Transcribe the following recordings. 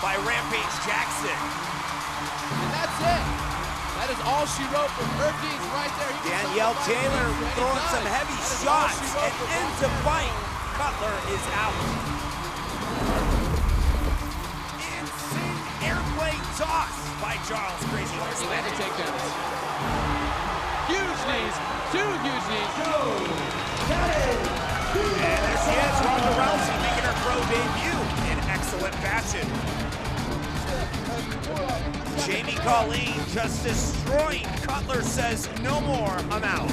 By Rampage Jackson. And that's it. That is all she wrote for Hercules right there. Danielle Taylor throwing some heavy shots and ends the fight. Cutler is out. Insane airplane toss by Charles Krazy. Landed takedowns. Huge knees. Two huge knees. And there she is, Ronda Rousey making her pro debut in excellent fashion. Jamie Colleen just destroying. Cutler says, no more, I'm out.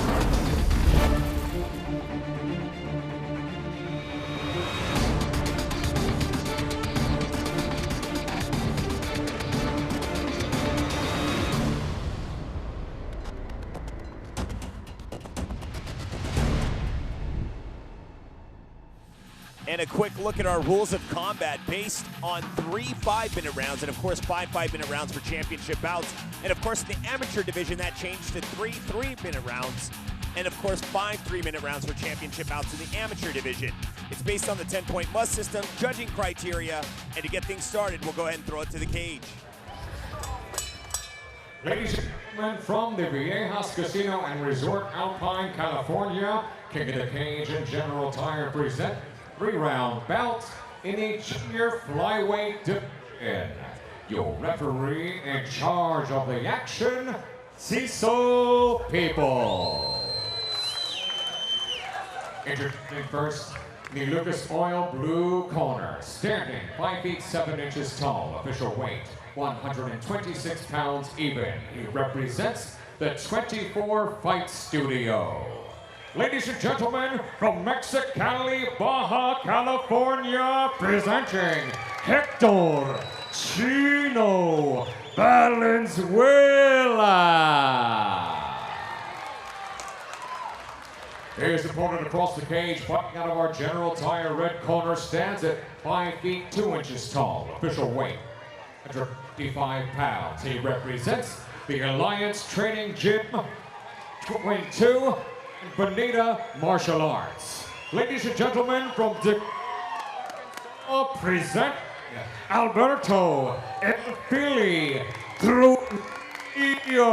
And a quick look at our rules of combat based on 3 5-minute rounds, and of course 5 5-minute rounds for championship bouts. And of course in the amateur division that changed to 3 3-minute rounds, and of course 5 3-minute rounds for championship bouts in the amateur division. It's based on the 10-point must system, judging criteria, and to get things started, we'll go ahead and throw it to the cage. Ladies and gentlemen, from the Viejas Casino and Resort, Alpine, California, King of the Cage and General Tire present 3-round bout in a junior flyweight division. Your referee in charge of the action, Cecil People. Introducing first, the Lucas Oil blue corner, standing 5 feet 7 inches tall, official weight 126 pounds even. He represents the 24 Fight Studio. Ladies and gentlemen, from Mexicali, Baja California, presenting Hector Chino Valenzuela. His opponent across the cage, fighting out of our General Tire red corner, stands at 5 feet 2 inches tall, official weight 155 pounds. He represents the Alliance Training Gym, Quinton, Benett Martial Arts. Ladies and gentlemen, from present Alberto Enfili Trujillo.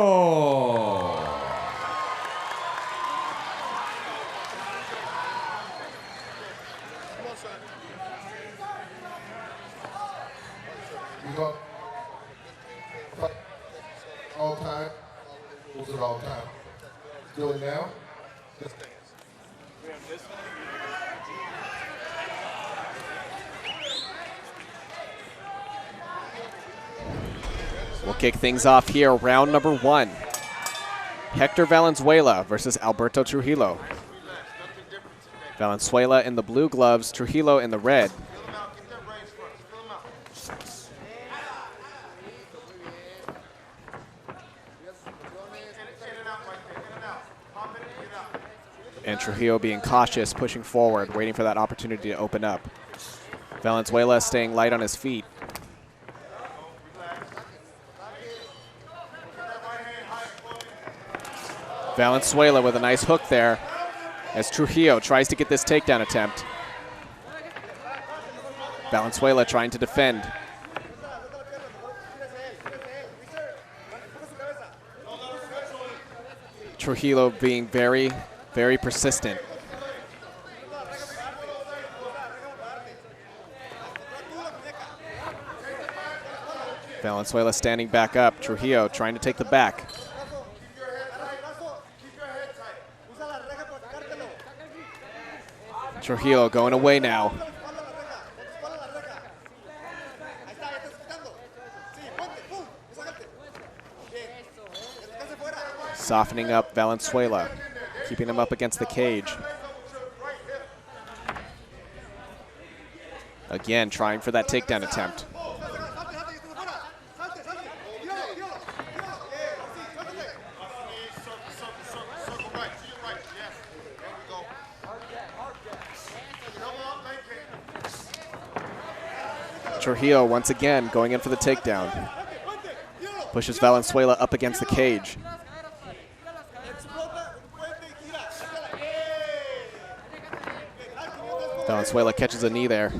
All time, rules at all time. Do it now. We'll kick things off here, round number 1. Hector Valenzuela versus Alberto Trujillo. Valenzuela in the blue gloves, Trujillo in the red. And Trujillo being cautious, pushing forward, waiting for that opportunity to open up. Valenzuela staying light on his feet. Valenzuela with a nice hook there as Trujillo tries to get this takedown attempt. Valenzuela trying to defend. Trujillo being very, very persistent. Valenzuela standing back up. Trujillo trying to take the back. Trujillo going away now. Softening up Valenzuela, keeping him up against the cage. Again, trying for that takedown attempt. Trujillo once again going in for the takedown. Pushes Valenzuela up against the cage. Valenzuela catches a knee there.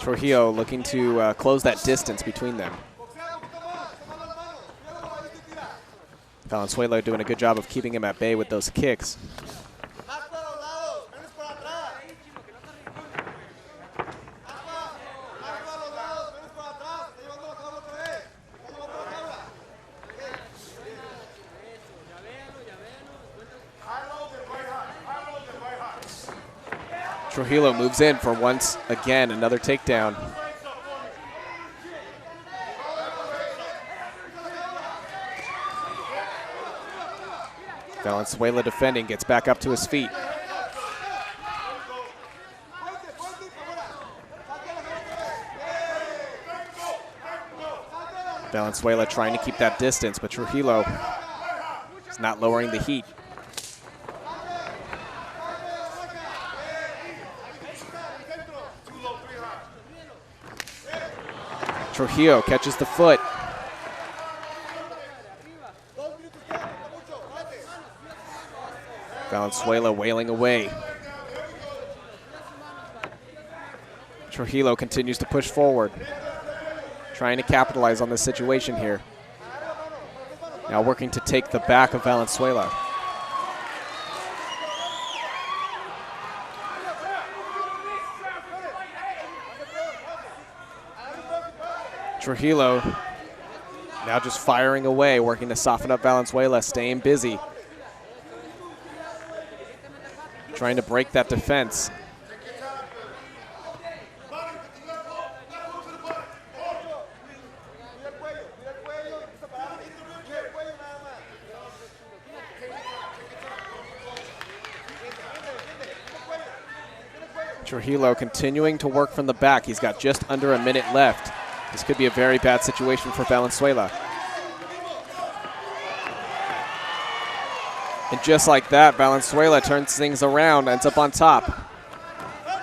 Trujillo looking to close that distance between them. Valenzuela doing a good job of keeping him at bay with those kicks. Trujillo moves in for once again another takedown. Valenzuela defending, gets back up to his feet. Valenzuela trying to keep that distance, but Trujillo is not lowering the heat. Trujillo catches the foot. Valenzuela wailing away. Trujillo continues to push forward, trying to capitalize on this situation here. Now working to take the back of Valenzuela. Trujillo now just firing away, working to soften up Valenzuela, staying busy. Trying to break that defense. Trujillo continuing to work from the back. He's got just under a minute left. This could be a very bad situation for Valenzuela. And just like that, Valenzuela turns things around, ends up on top.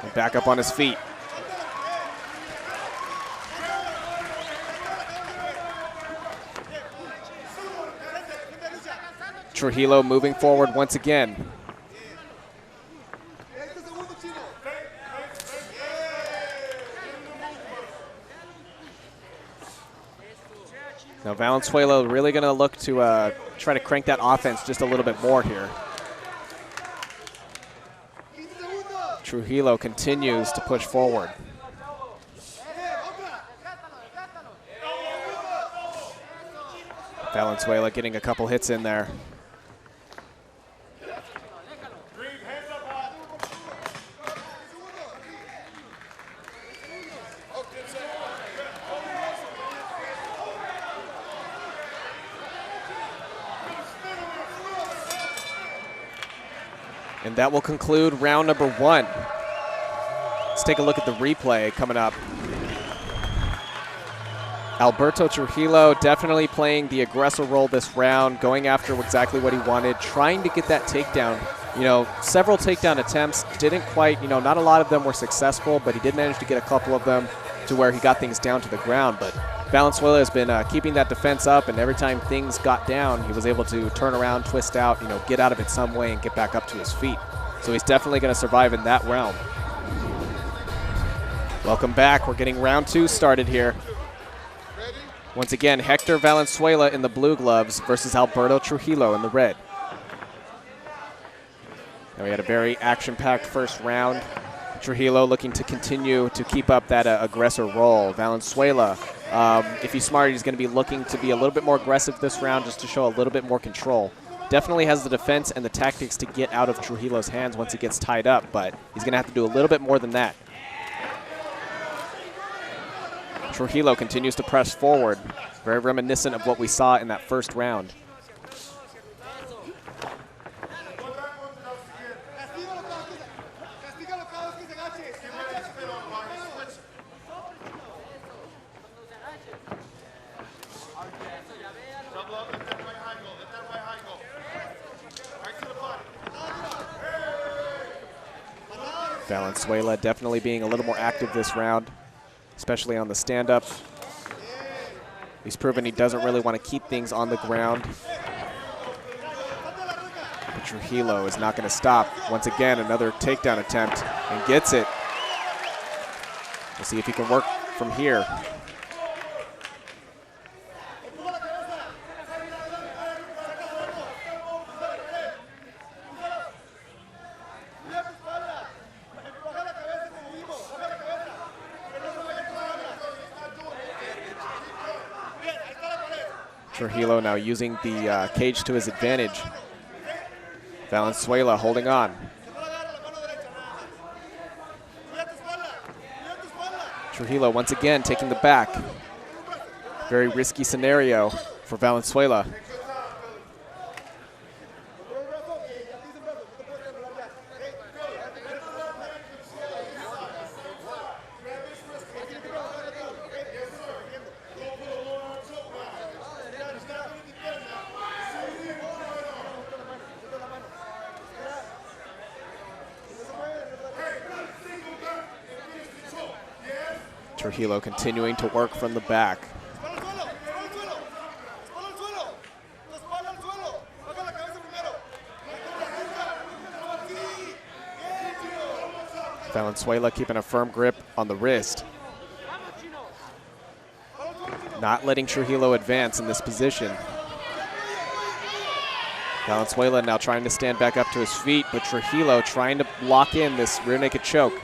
And back up on his feet. Trujillo moving forward once again. Now Valenzuela really going to look to try to crank that offense just a little bit more here. Trujillo continues to push forward. Valenzuela getting a couple hits in there. And that will conclude round number one. Let's take a look at the replay coming up. Alberto Trujillo definitely playing the aggressor role this round, going after exactly what he wanted, trying to get that takedown. You know, several takedown attempts, didn't quite, not a lot of them were successful, but he did manage to get a couple of them to where he got things down to the ground. But Valenzuela has been keeping that defense up, and every time things got down, he was able to turn around, twist out, get out of it some way and get back up to his feet. So he's definitely going to survive in that realm. Welcome back. We're getting round two started here. Once again, Hector Valenzuela in the blue gloves versus Alberto Trujillo in the red. Now we had a very action-packed first round. Trujillo looking to continue to keep up that aggressor role. Valenzuela, if he's smart, he's going to be looking to be a little bit more aggressive this round just to show a little bit more control. Definitely has the defense and the tactics to get out of Trujillo's hands once he gets tied up, but he's going to have to do a little bit more than that. Trujillo continues to press forward, very reminiscent of what we saw in that first round. Valenzuela definitely being a little more active this round, especially on the stand-up. He's proven he doesn't really want to keep things on the ground. But Trujillo is not going to stop. Once again, another takedown attempt, and gets it. We'll see if he can work from here. Trujillo now using the cage to his advantage. Valenzuela holding on. Trujillo once again taking the back. Very risky scenario for Valenzuela. Trujillo continuing to work from the back. Valenzuela keeping a firm grip on the wrist. Not letting Trujillo advance in this position. Valenzuela now trying to stand back up to his feet, but Trujillo trying to lock in this rear naked choke.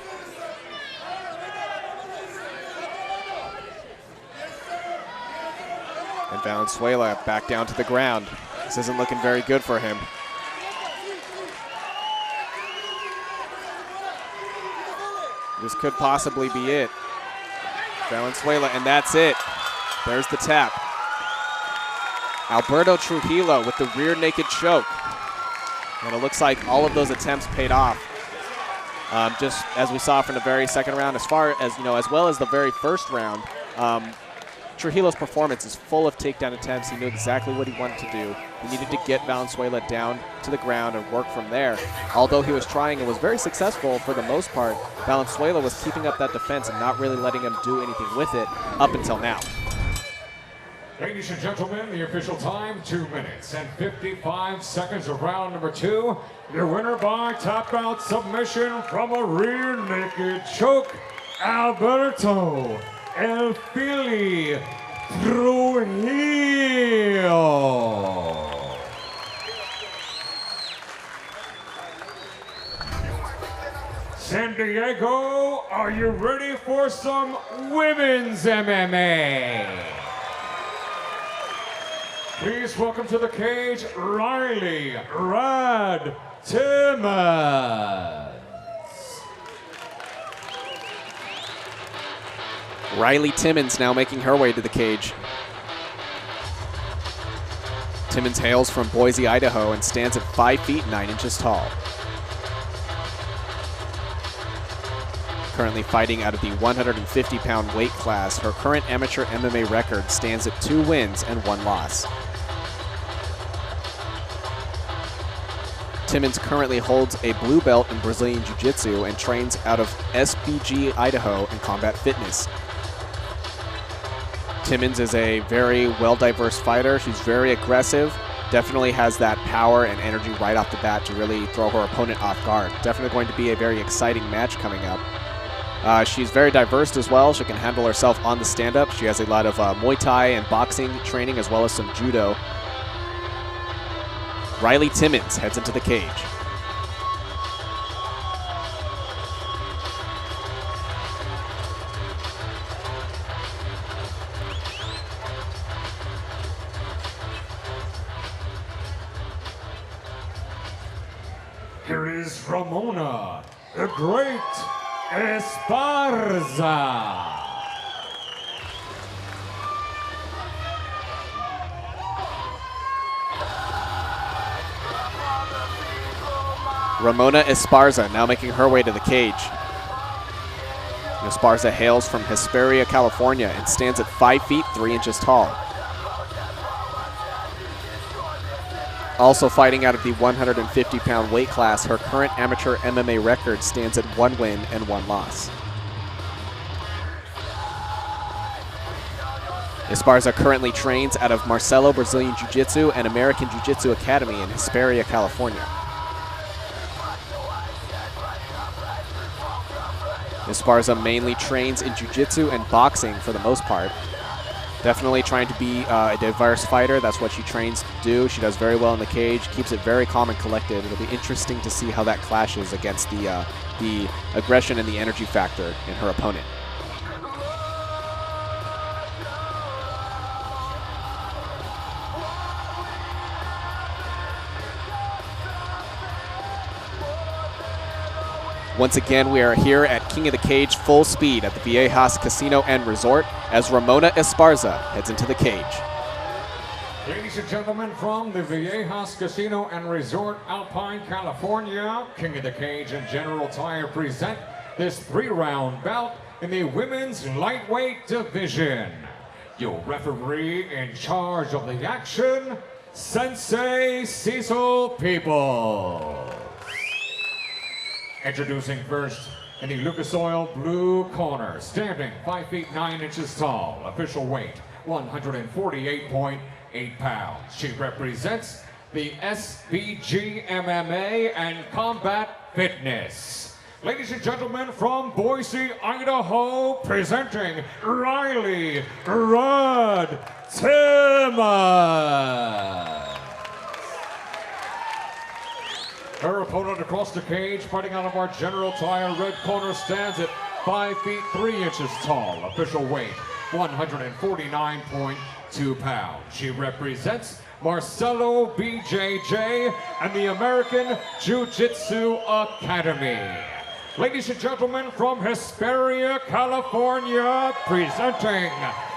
And Valenzuela back down to the ground. This isn't looking very good for him. This could possibly be it. Valenzuela, and that's it. There's the tap. Alberto Trujillo with the rear naked choke. And it looks like all of those attempts paid off. Just as we saw from the very second round, as far as, as well as the very first round, Trujillo's performance is full of takedown attempts. He knew exactly what he wanted to do. He needed to get Valenzuela down to the ground and work from there. Although he was trying and was very successful for the most part, Valenzuela was keeping up that defense and not really letting him do anything with it up until now. Ladies and gentlemen, the official time, 2 minutes and 55 seconds of round number 2. Your winner by tap out submission from a rear naked choke, Alberto El Fili Trujillo. San Diego, are you ready for some women's MMA? Please welcome to the cage, Riley Rad Timmons. Riley Timmons now making her way to the cage. Timmons hails from Boise, Idaho, and stands at 5 feet 9 inches tall. Currently fighting out of the 150-pound weight class, her current amateur MMA record stands at 2 wins and 1 loss. Timmons currently holds a blue belt in Brazilian Jiu-Jitsu and trains out of SBG, Idaho in combat fitness. Timmons is a very well-diverse fighter. She's very aggressive, definitely has that power and energy right off the bat to really throw her opponent off guard. Definitely going to be a very exciting match coming up. She's very diverse as well. She can handle herself on the stand-up. She has a lot of Muay Thai and boxing training as well as some judo. Riley Timmons heads into the cage. Here is Ramona, the Great Esparza. Ramona Esparza now making her way to the cage. Esparza hails from Hesperia, California, and stands at 5 feet 3 inches tall. also fighting out of the 150-pound weight class. Her current amateur MMA record stands at 1 win and 1 loss. Esparza currently trains out of Marcelo Brazilian Jiu-Jitsu and American Jiu-Jitsu Academy in Hesperia, California. Esparza mainly trains in Jiu-Jitsu and boxing for the most part. Definitely trying to be a diverse fighter. That's what she trains to do. She does very well in the cage, keeps it very calm and collected. It'll be interesting to see how that clashes against the aggression and the energy factor in her opponent. Once again, we are here at King of the Cage Full Speed at the Viejas Casino and Resort as Ramona Esparza heads into the cage. Ladies and gentlemen, from the Viejas Casino and Resort, Alpine, California, King of the Cage and General Tire present this 3-round bout in the women's lightweight division. Your referee in charge of the action, Sensei Cecil People. Introducing first in the Lucas Oil blue corner, standing 5 feet 9 inches tall, official weight 148.8 pounds. She represents the SBG MMA and Combat Fitness. Ladies and gentlemen, from Boise, Idaho, presenting Riley Rod Timmons. Her opponent across the cage, fighting out of our General Tire red corner, stands at 5 feet 3 inches tall. Official weight, 149.2 pounds. She represents Marcelo BJJ and the American Jiu-Jitsu Academy. Ladies and gentlemen, from Hesperia, California, presenting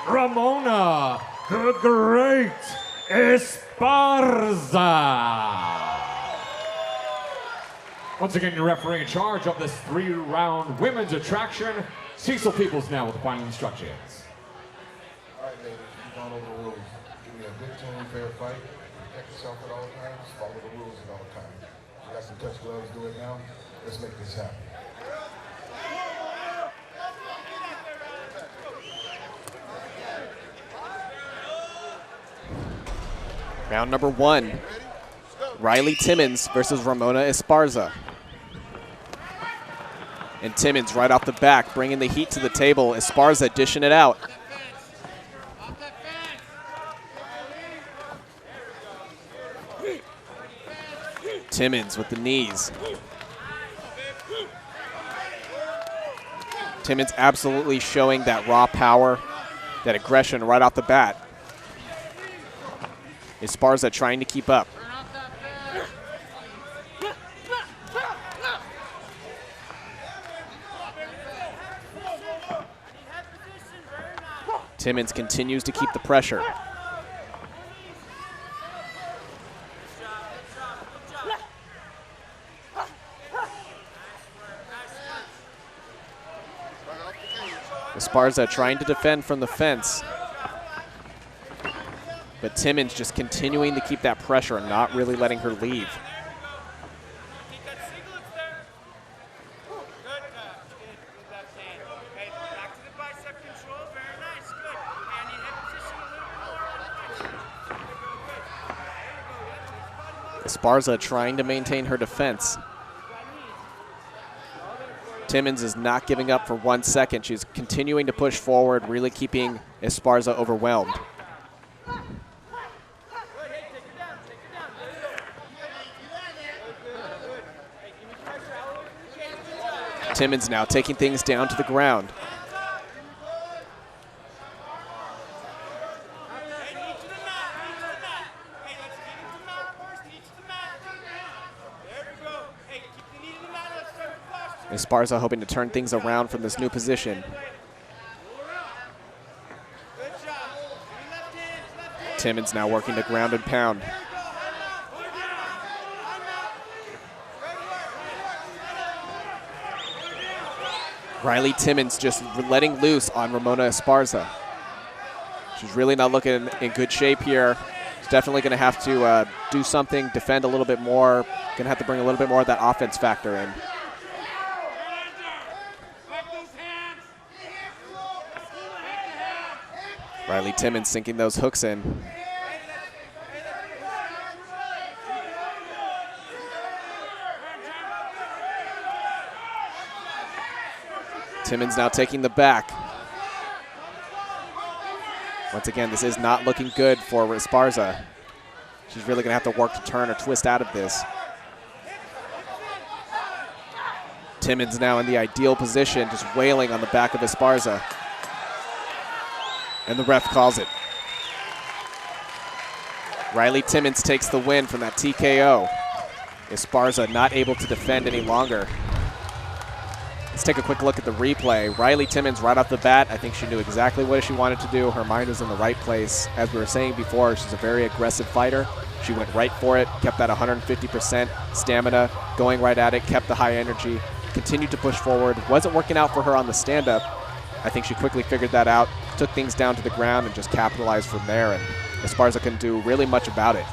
Ramona the Great Esparza. Once again, your referee in charge of this 3-round women's attraction, Cecil Peoples now with the final instructions. All right, ladies, you've gone over the rules. Give me a good team, fair fight. Protect yourself at all times. Follow the rules at all times. You got some touch gloves, do it now. Let's make this happen. Round number 1, Riley Timmons versus Ramona Esparza. And Timmons right off the back, bringing the heat to the table. Esparza dishing it out. Timmons with the knees. Timmons absolutely showing that raw power, that aggression right off the bat. Esparza trying to keep up. Timmons continues to keep the pressure. Esparza trying to defend from the fence. But Timmons just continuing to keep that pressure and not really letting her leave. Esparza trying to maintain her defense. Timmons is not giving up for 1 second. She's continuing to push forward, really keeping Esparza overwhelmed. Timmons now taking things down to the ground. Esparza hoping to turn things around from this new position. Timmons now working to ground and pound. Riley Timmons just letting loose on Ramona Esparza. She's really not looking in good shape here. She's definitely going to have to do something, defend a little bit more. Going to have to bring a little bit more of that offense factor in. Riley Timmons sinking those hooks in. Timmons now taking the back. Once again, this is not looking good for Esparza. She's really going to have to work to turn or twist out of this. Timmons now in the ideal position, just wailing on the back of Esparza. And the ref calls it. Riley Timmons takes the win from that TKO. Esparza not able to defend any longer. Let's take a quick look at the replay. Riley Timmons right off the bat, I think she knew exactly what she wanted to do. Her mind was in the right place. As we were saying before, she's a very aggressive fighter. She went right for it, kept that 150% stamina, going right at it, kept the high energy, continued to push forward. Wasn't working out for her on the stand-up. I think she quickly figured that out, took things down to the ground, and just capitalized from there. And Esparza couldn't do really much about it.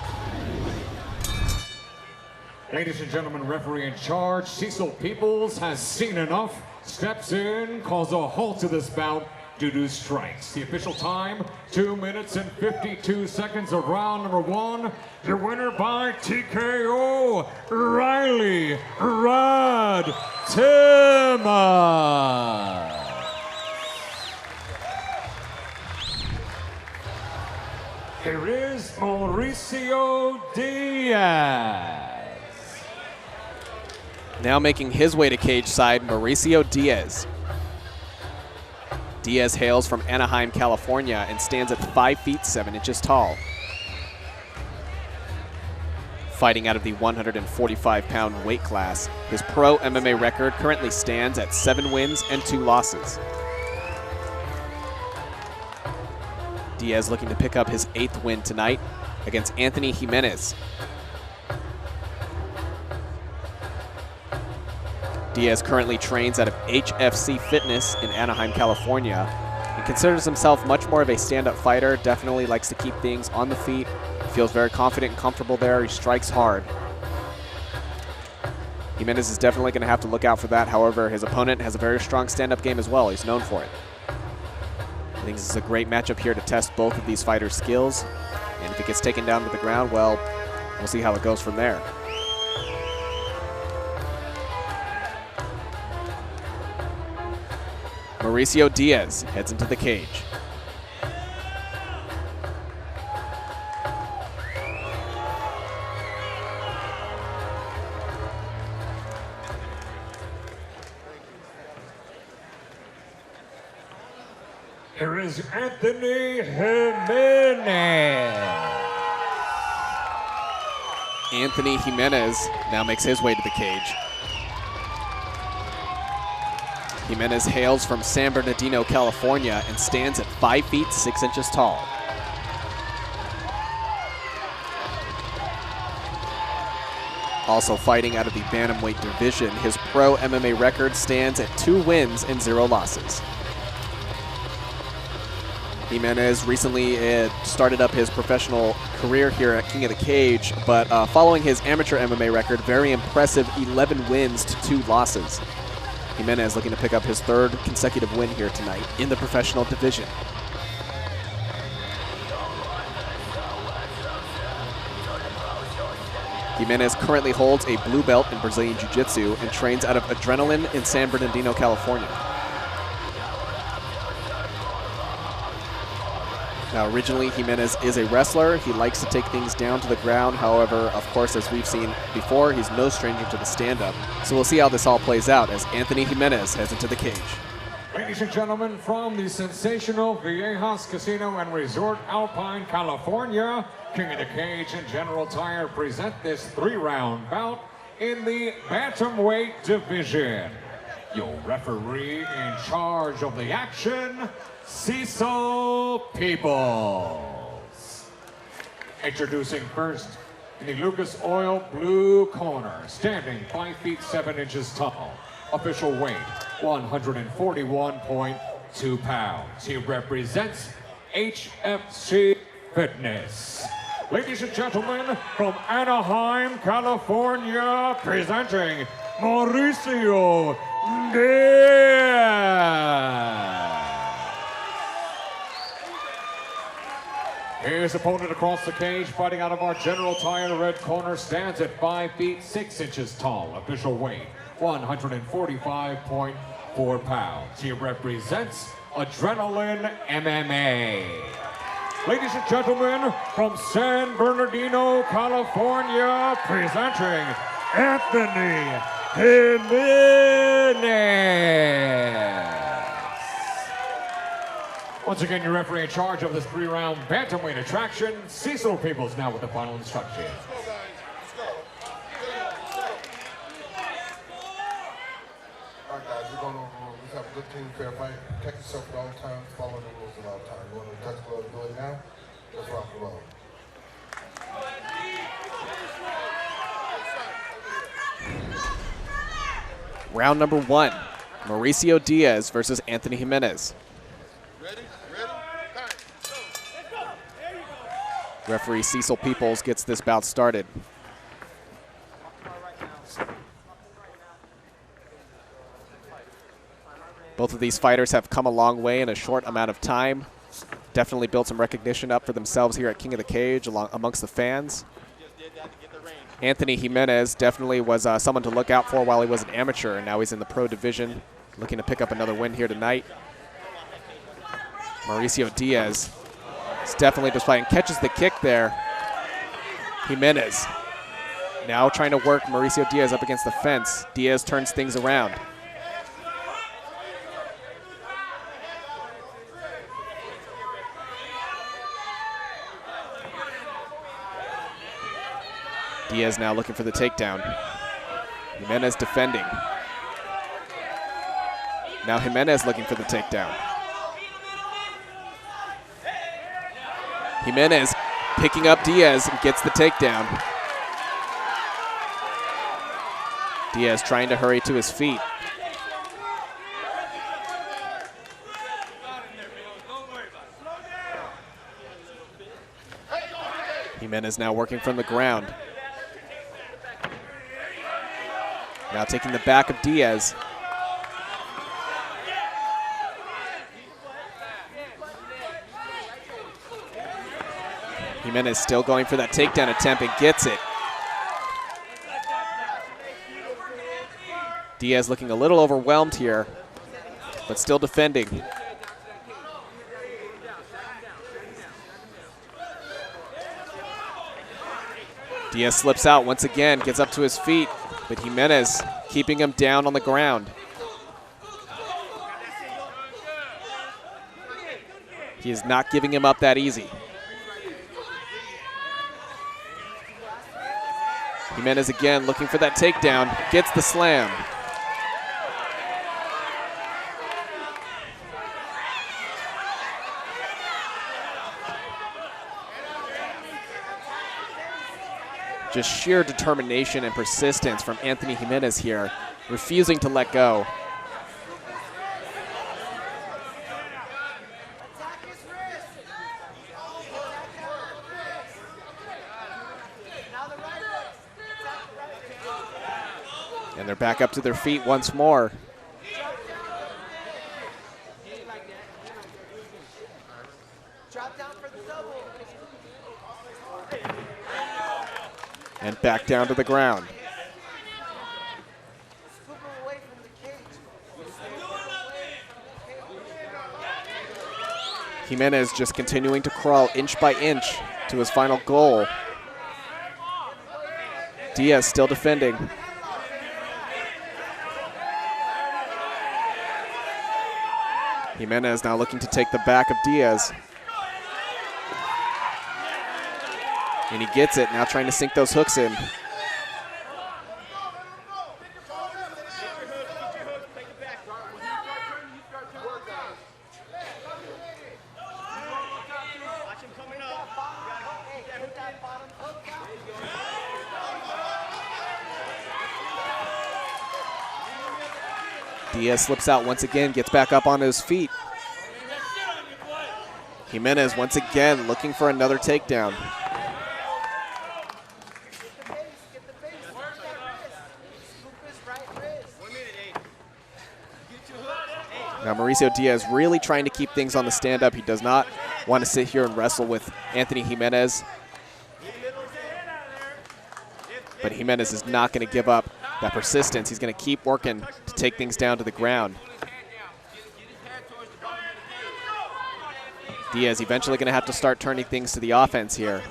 Ladies and gentlemen, referee in charge, Cecil Peoples has seen enough, steps in, calls a halt to this bout due to strikes. The official time, 2 minutes and 52 seconds of round number 1. Your winner by TKO, Riley Rod Timmons. Here is Mauricio Diaz. Now making his way to cage side, Mauricio Diaz. Diaz hails from Anaheim, California, and stands at 5 feet 7 inches tall. Fighting out of the 145-pound weight class, his pro MMA record currently stands at 7 wins and 2 losses. Diaz looking to pick up his 8th win tonight against Anthony Jimenez. Diaz currently trains out of HFC Fitness in Anaheim, California. He considers himself much more of a stand-up fighter, definitely likes to keep things on the feet, feels very confident and comfortable there, he strikes hard. Jimenez is definitely going to have to look out for that, however, his opponent has a very strong stand-up game as well, he's known for it. I think this is a great matchup here to test both of these fighters' skills, and if it gets taken down to the ground, well, we'll see how it goes from there. Mauricio Diaz heads into the cage. Here is Anthony Jimenez. Anthony Jimenez now makes his way to the cage. Jimenez hails from San Bernardino, California, and stands at 5 feet 6 inches tall. Also fighting out of the bantamweight division, his pro MMA record stands at 2 wins and 0 losses. Jimenez recently started up his professional career here at King of the Cage, but following his amateur MMA record, very impressive 11 wins to 2 losses. Jimenez looking to pick up his 3rd consecutive win here tonight in the professional division. Jimenez currently holds a blue belt in Brazilian Jiu-Jitsu and trains out of Adrenaline in San Bernardino, California. Now, originally, Jimenez is a wrestler. He likes to take things down to the ground. However, of course, as we've seen before, he's no stranger to the stand-up. So we'll see how this all plays out as Anthony Jimenez heads into the cage. Ladies and gentlemen, from the sensational Viejas Casino and Resort, Alpine, California, King of the Cage and General Tire present this 3-round bout in the bantamweight division. Your referee in charge of the action, Cecil Peoples. Introducing first, in the Lucas Oil blue corner, standing 5 feet 7 inches tall, official weight 141.2 pounds. He represents HFC Fitness. Ladies and gentlemen, from Anaheim, California, presenting Mauricio Diaz. His opponent across the cage, fighting out of our General Tire red corner, stands at 5 feet 6 inches tall. Official weight, 145.4 pounds. He represents Adrenaline MMA. Ladies and gentlemen, from San Bernardino, California, presenting Anthony Jimenez. Once again, your referee in charge of this 3-round bantamweight attraction, Cecil Peoples, now with the final instruction. All right, guys, we're going over rules. Let's have a good team, fair fight. Protect yourself at all times. Follow the rules at all times. You want to touch gloves, do it now. Let's rock and roll. Round number 1, Mauricio Diaz versus Anthony Jimenez. Referee Cecil Peoples gets this bout started. Both of these fighters have come a long way in a short amount of time. Definitely built some recognition up for themselves here at King of the Cage amongst the fans. Anthony Jimenez definitely was someone to look out for while he was an amateur, and now he's in the pro division, looking to pick up another win here tonight. Mauricio Diaz is definitely just fighting, catches the kick there. Jimenez now trying to work Mauricio Diaz up against the fence. Diaz turns things around. Diaz now looking for the takedown. Jimenez defending. Now Jimenez looking for the takedown. Jimenez picking up Diaz and gets the takedown. Diaz trying to hurry to his feet. Jimenez now working from the ground. Now taking the back of Diaz. Jimenez still going for that takedown attempt and gets it. Diaz looking a little overwhelmed here, but still defending. Diaz slips out once again, gets up to his feet, but Jimenez keeping him down on the ground. He is not giving him up that easy. Jimenez again looking for that takedown, gets the slam. Just sheer determination and persistence from Anthony Jimenez here, refusing to let go. And they're back up to their feet once more. And back down to the ground. Jimenez just continuing to crawl inch by inch to his final goal. Diaz still defending. Jimenez now looking to take the back of Diaz. And he gets it, now trying to sink those hooks in. Diaz slips out once again, gets back up on his feet. Jimenez once again looking for another takedown. Now Mauricio Diaz really trying to keep things on the stand-up. He does not want to sit here and wrestle with Anthony Jimenez. But Jimenez is not going to give up that persistence. He's going to keep working to take things down to the ground. Diaz eventually going to have to start turning things to the offense here.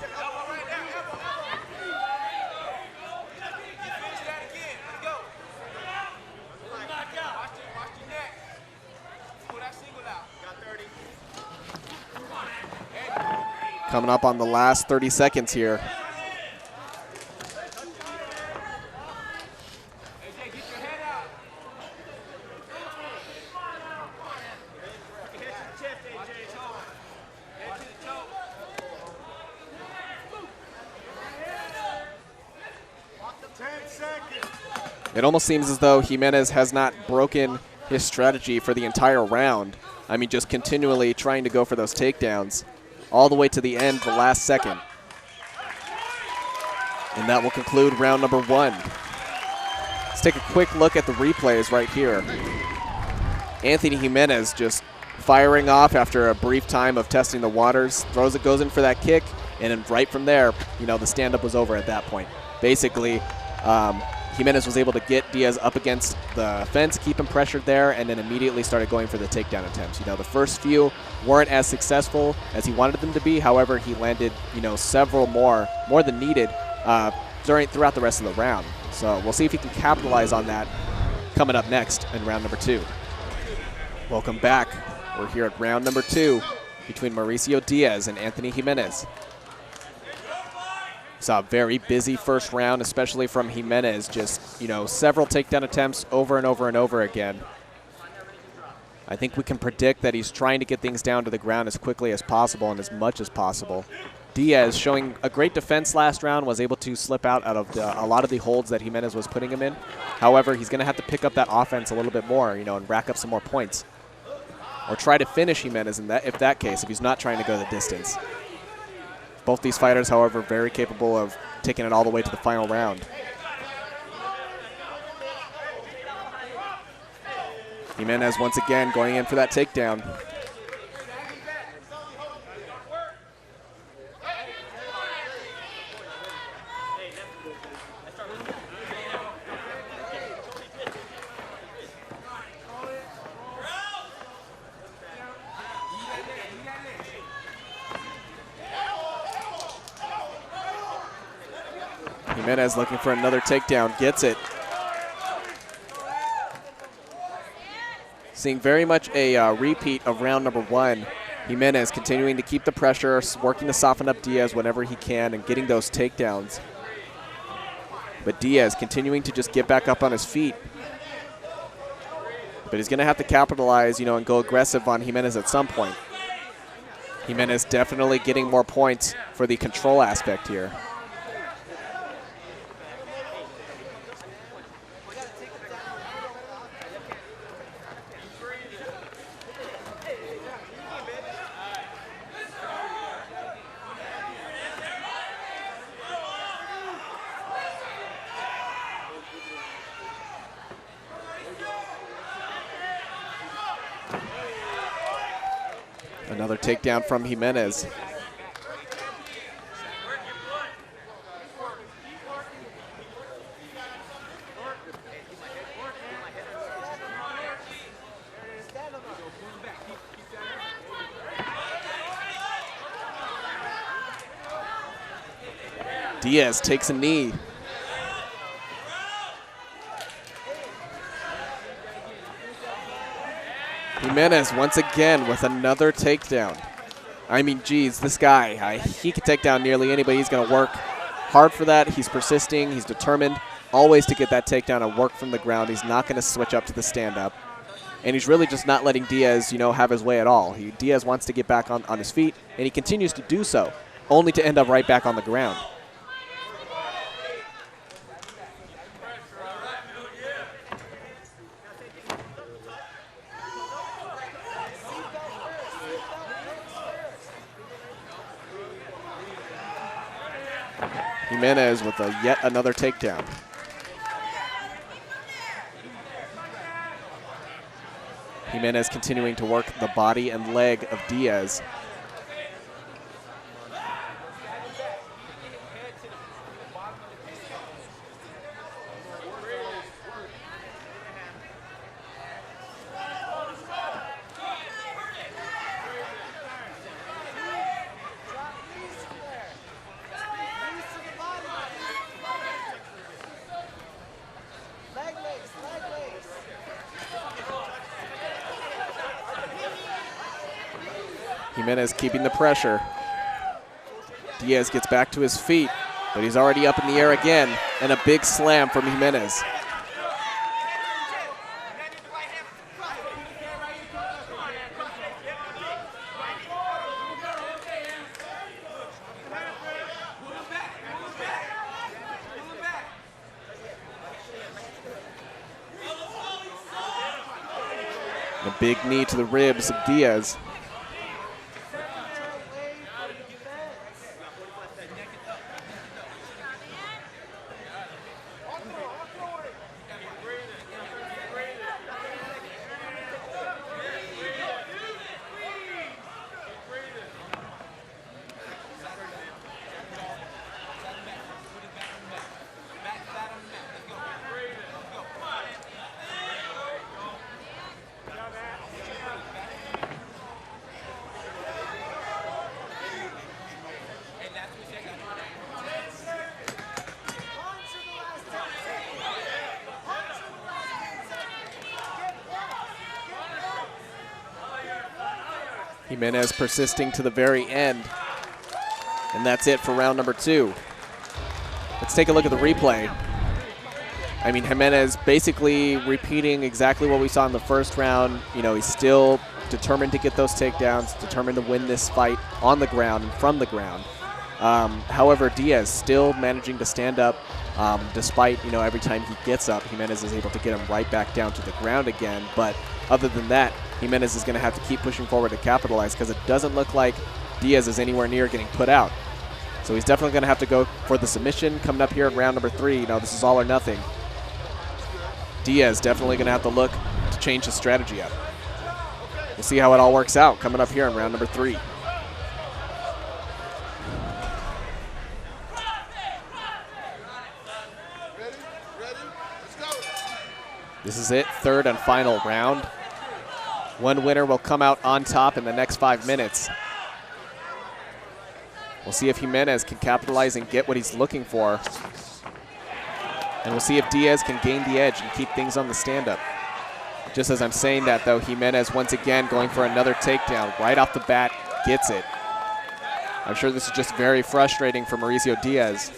Coming up on the last 30 seconds here. It almost seems as though Jimenez has not broken his strategy for the entire round. I mean, just continually trying to go for those takedowns all the way to the end, the last second. And that will conclude round number 1. Let's take a quick look at the replays right here. Anthony Jimenez just firing off after a brief time of testing the waters, throws it, goes in for that kick, and then right from there, you know, the stand-up was over at that point. Basically, Jimenez was able to get Diaz up against the fence, keep him pressured there, and then immediately started going for the takedown attempts. You know, the first few weren't as successful as he wanted them to be. However, he landed, you know, several more than needed throughout the rest of the round. So we'll see if he can capitalize on that coming up next in round number 2. Welcome back. We're here at round number 2 between Mauricio Diaz and Anthony Jimenez. Saw a very busy first round, especially from Jimenez. Just, you know, several takedown attempts over and over and over again. I think we can predict that he's trying to get things down to the ground as quickly as possible and as much as possible. Diaz showing a great defense last round, was able to slip out of a lot of the holds that Jimenez was putting him in. However, he's going to have to pick up that offense a little bit more, you know, and rack up some more points. Or try to finish Jimenez if that case, if he's not trying to go the distance. Both these fighters, however, very capable of taking it all the way to the final round. Jimenez once again going in for that takedown. Jimenez looking for another takedown, gets it. Seeing very much a repeat of round number 1. Jimenez continuing to keep the pressure, working to soften up Diaz whenever he can and getting those takedowns. But Diaz continuing to just get back up on his feet. But he's going to have to capitalize, you know, and go aggressive on Jimenez at some point. Jimenez definitely getting more points for the control aspect here. Another takedown from Jimenez. Diaz takes a knee. Jimenez once again with another takedown. I mean, geez, this guy, he can take down nearly anybody. He's going to work hard for that. He's persisting. He's determined always to get that takedown and work from the ground. He's not going to switch up to the stand-up. And he's really just not letting Diaz, you know, have his way at all. Diaz wants to get back on his feet, and he continues to do so, only to end up right back on the ground. Jimenez with yet another takedown. Jimenez continuing to work the body and leg of Diaz. Jimenez keeping the pressure. Diaz gets back to his feet, but he's already up in the air again, and a big slam from Jimenez. A big knee to the ribs of Diaz. Jimenez persisting to the very end. And that's it for round number 2. Let's take a look at the replay. I mean, Jimenez basically repeating exactly what we saw in the first round. You know, he's still determined to get those takedowns, determined to win this fight on the ground and from the ground. However, Diaz still managing to stand up despite, you know, every time he gets up, Jimenez is able to get him right back down to the ground again. But other than that, Jimenez is going to have to keep pushing forward to capitalize because it doesn't look like Diaz is anywhere near getting put out. So he's definitely going to have to go for the submission coming up here in round number 3. You know, this is all or nothing. Diaz definitely going to have to look to change his strategy up. We'll see how it all works out coming up here in round number 3. This is it, third and final round. One winner will come out on top in the next 5 minutes. We'll see if Jimenez can capitalize and get what he's looking for. And we'll see if Diaz can gain the edge and keep things on the stand-up. Just as I'm saying that, though, Jimenez once again going for another takedown. Right off the bat, gets it. I'm sure this is just very frustrating for Mauricio Diaz.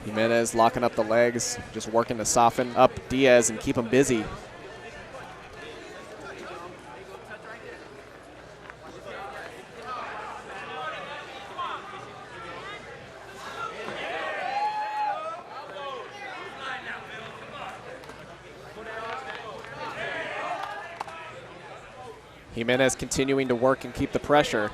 Jimenez locking up the legs, just working to soften up Diaz and keep him busy. Jimenez continuing to work and keep the pressure.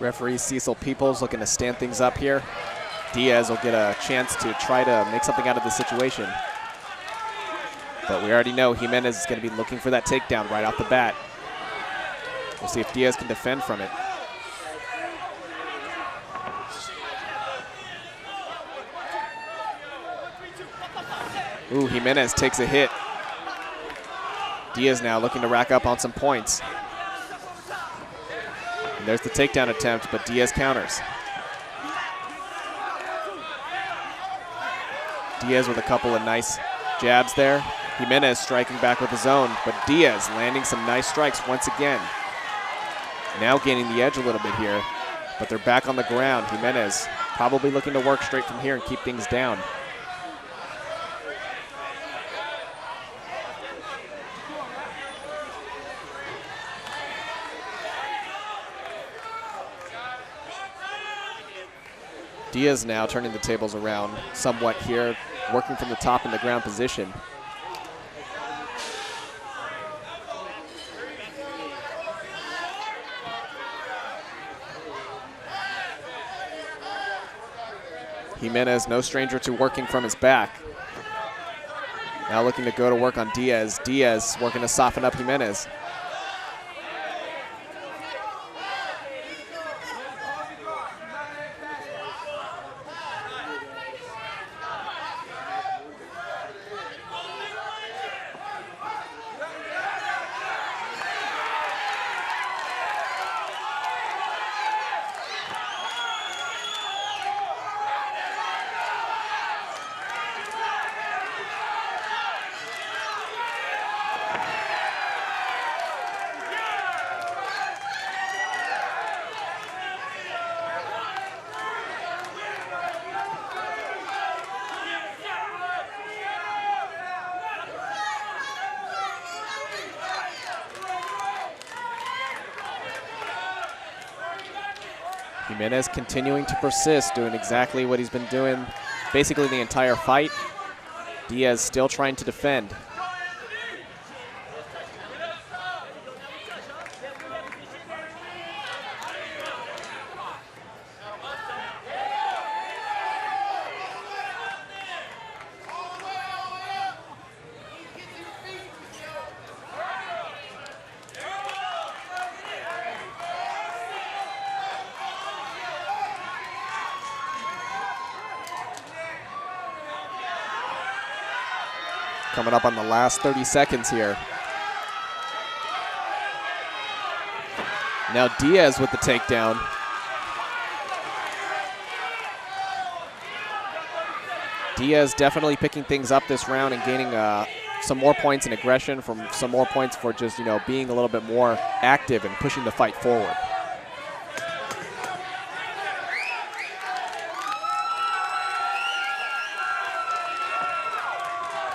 Referee Cecil Peoples looking to stand things up here. Diaz will get a chance to try to make something out of the situation. But we already know Jimenez is going to be looking for that takedown right off the bat. We'll see if Diaz can defend from it. Ooh, Jimenez takes a hit. Diaz now looking to rack up on some points. And there's the takedown attempt, but Diaz counters. Diaz with a couple of nice jabs there. Jimenez striking back with his own, but Diaz landing some nice strikes once again. Now gaining the edge a little bit here, but they're back on the ground. Jimenez probably looking to work straight from here and keep things down. Diaz now turning the tables around somewhat here, working from the top in the ground position. Jimenez, no stranger to working from his back. Now looking to go to work on Diaz. Diaz working to soften up Jimenez. Jimenez continuing to persist, doing exactly what he's been doing basically the entire fight. Diaz still trying to defend. Coming up on the last 30 seconds here. Now Diaz with the takedown. Diaz definitely picking things up this round and gaining some more points in aggression, from some more points for just, being a little bit more active and pushing the fight forward.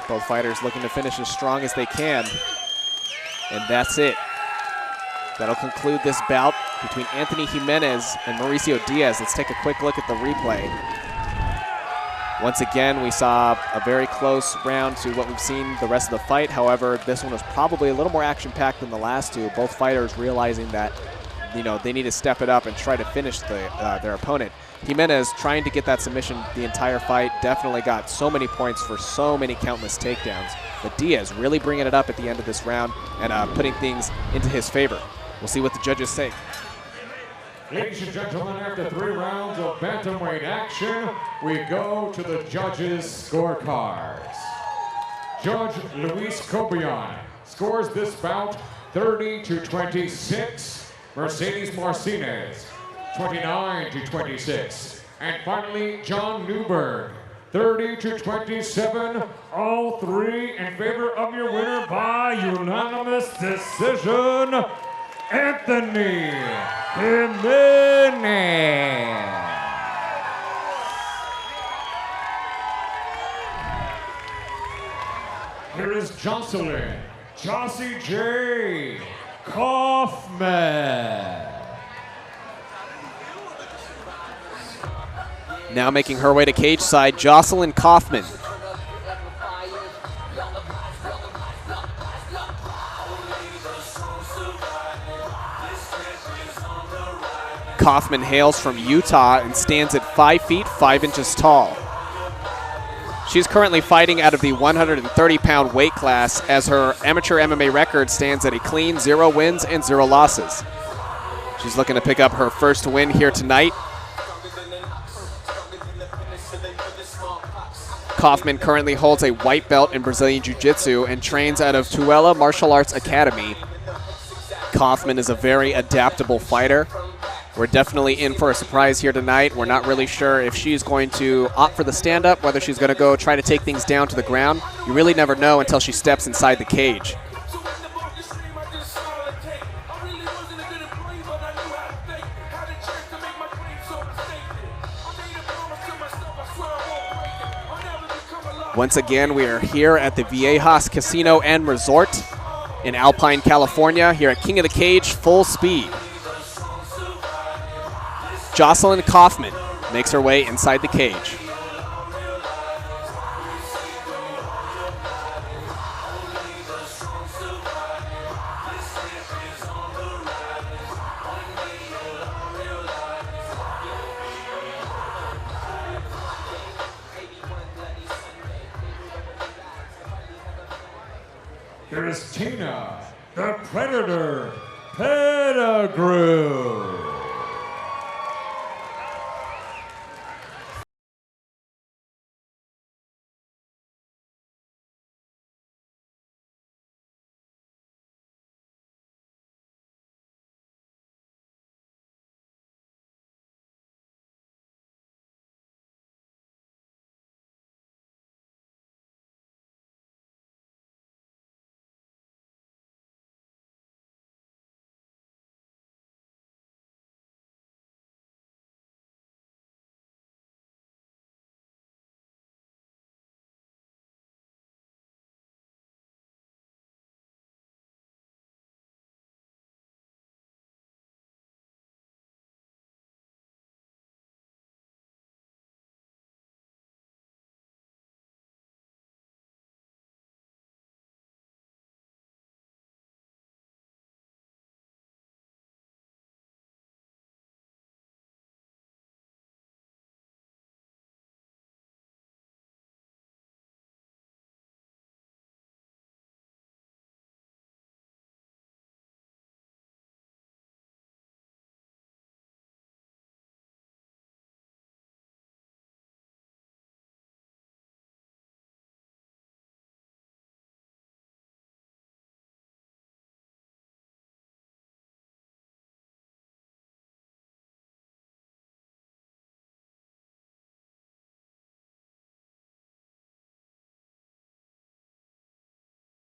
Both fighters looking to finish as strong as they can. And that's it. That'll conclude this bout between Anthony Jimenez and Mauricio Diaz. Let's take a quick look at the replay. Once again, we saw a very close round to what we've seen the rest of the fight. However, this one was probably a little more action-packed than the last two. Both fighters realizing that, they need to step it up and try to finish their opponent. Jimenez trying to get that submission the entire fight, definitely got so many points for so many countless takedowns. But Diaz really bringing it up at the end of this round and putting things into his favor. We'll see what the judges say. Ladies and gentlemen, after 3 rounds of bantamweight action, we go to the judges' scorecards. Judge Luis Cobian scores this bout 30-26. Mercedes Martinez, 29-26. And finally, John Newberg, 30-27. All 3 in favor of your winner by unanimous decision, Anthony Jimenez. Here is Jocelyn Jossie J. Kaufman. Now making her way to cage side, Jocelyn Kaufman. Kaufman hails from Utah and stands at 5 feet 5 inches tall. She's currently fighting out of the 130-pound weight class, as her amateur MMA record stands at a clean 0 wins and 0 losses. She's looking to pick up her first win here tonight. Kaufman currently holds a white belt in Brazilian Jiu-Jitsu and trains out of Tuela Martial Arts Academy. Kaufman is a very adaptable fighter. We're definitely in for a surprise here tonight. We're not really sure if she's going to opt for the stand-up, whether she's going to go try to take things down to the ground. You really never know until she steps inside the cage. Once again, we are here at the Viejas Casino and Resort in Alpine, California, here at King of the Cage Full Speed. Jocelyn Kaufman makes her way inside the cage. Here is Tina, the Predator, Pettigrew.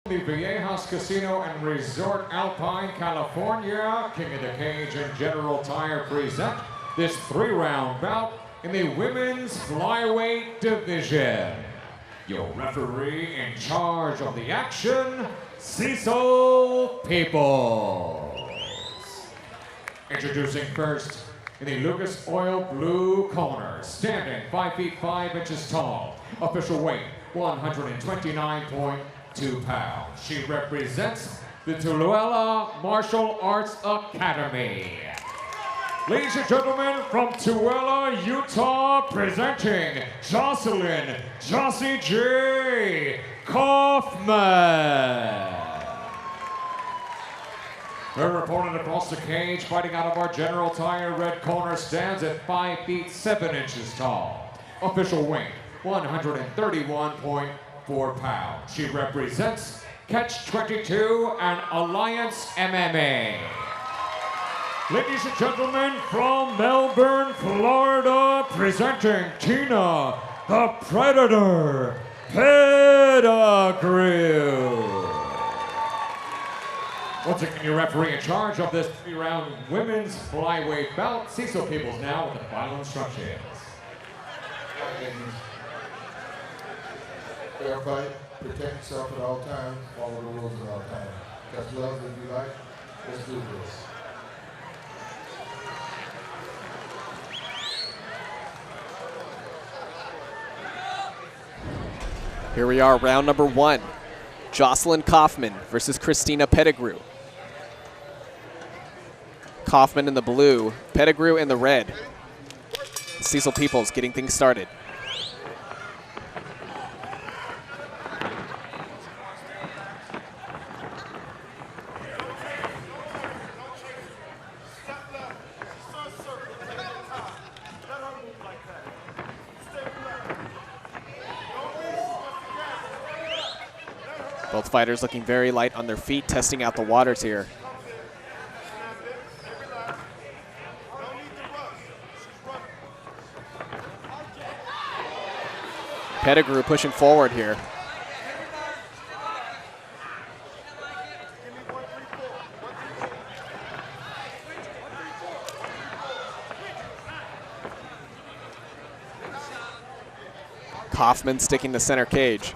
The Viejas Casino and Resort Alpine, California, King of the Cage and General Tire present this 3-round bout in the women's flyweight division. Your referee in charge of the action, Cecil Peoples. Introducing first in the Lucas Oil blue corner, standing 5 feet 5 inches tall, official weight 129.2 pounds. She represents the Tooele Martial Arts Academy. Ladies and gentlemen, from Tooele, Utah, presenting Jocelyn Jossie J. Kaufman. Her opponent across the cage, fighting out of our General Tire red corner, stands at 5 feet 7 inches tall. Official weight 131.4 pounds. She represents Catch 22 and Alliance MMA. Ladies and gentlemen, from Melbourne, Florida, presenting Tina, the Predator, Pettigrew. Once again, your referee in charge of this 3-round women's flyweight bout, Cecil Peoples, now with the final instructions. Fair fight, protect yourself at all times, follow the rules at all times. Touch gloves if you like. Let's do this. Here we are, round number 1. Jocelyn Kaufman versus Christina Pettigrew. Kaufman in the blue, Pettigrew in the red. Cecil Peoples getting things started. Both fighters looking very light on their feet, testing out the waters here. Pettigrew pushing forward here. Kaufman sticking to center cage.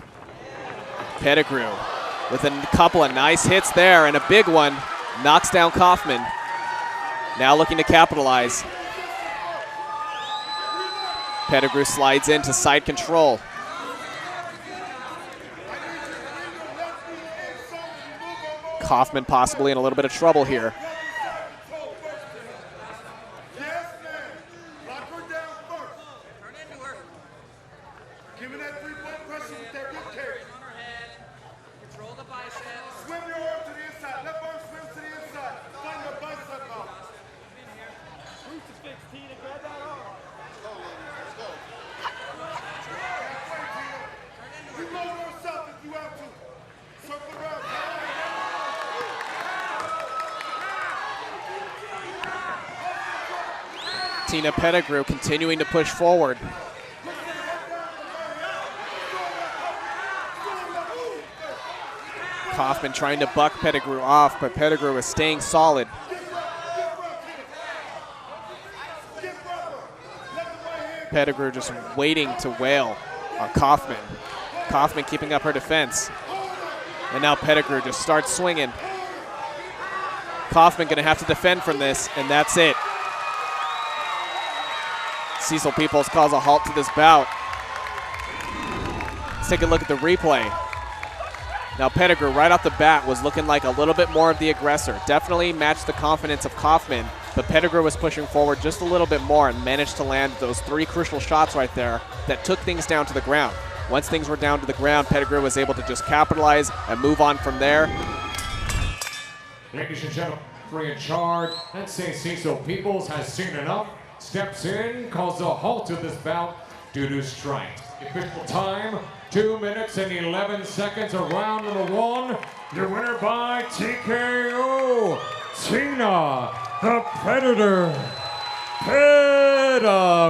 Pettigrew with a couple of nice hits there and a big one. Knocks down Kaufman. Now looking to capitalize. Pettigrew slides into side control. Kaufman possibly in a little bit of trouble here. Tina Pettigrew continuing to push forward. Kaufman trying to buck Pettigrew off, but Pettigrew is staying solid. Pettigrew just waiting to wail on Kaufman. Kaufman keeping up her defense. And now Pettigrew just starts swinging. Kaufman gonna have to defend from this, and that's it. Cecil Peoples calls a halt to this bout. Let's take a look at the replay. Now Pettigrew right off the bat was looking like a little bit more of the aggressor. Definitely matched the confidence of Kaufman, but Pettigrew was pushing forward just a little bit more and managed to land those 3 crucial shots right there that took things down to the ground. Once things were down to the ground, Pettigrew was able to just capitalize and move on from there. Ladies and gentlemen, free in charge. Let's say Cecil Peoples has seen enough. Steps in, calls a halt to this bout due to strike. Official time, 2 minutes and 11 seconds of round number 1. Your winner by TKO, Tina the Predator Pettigrew.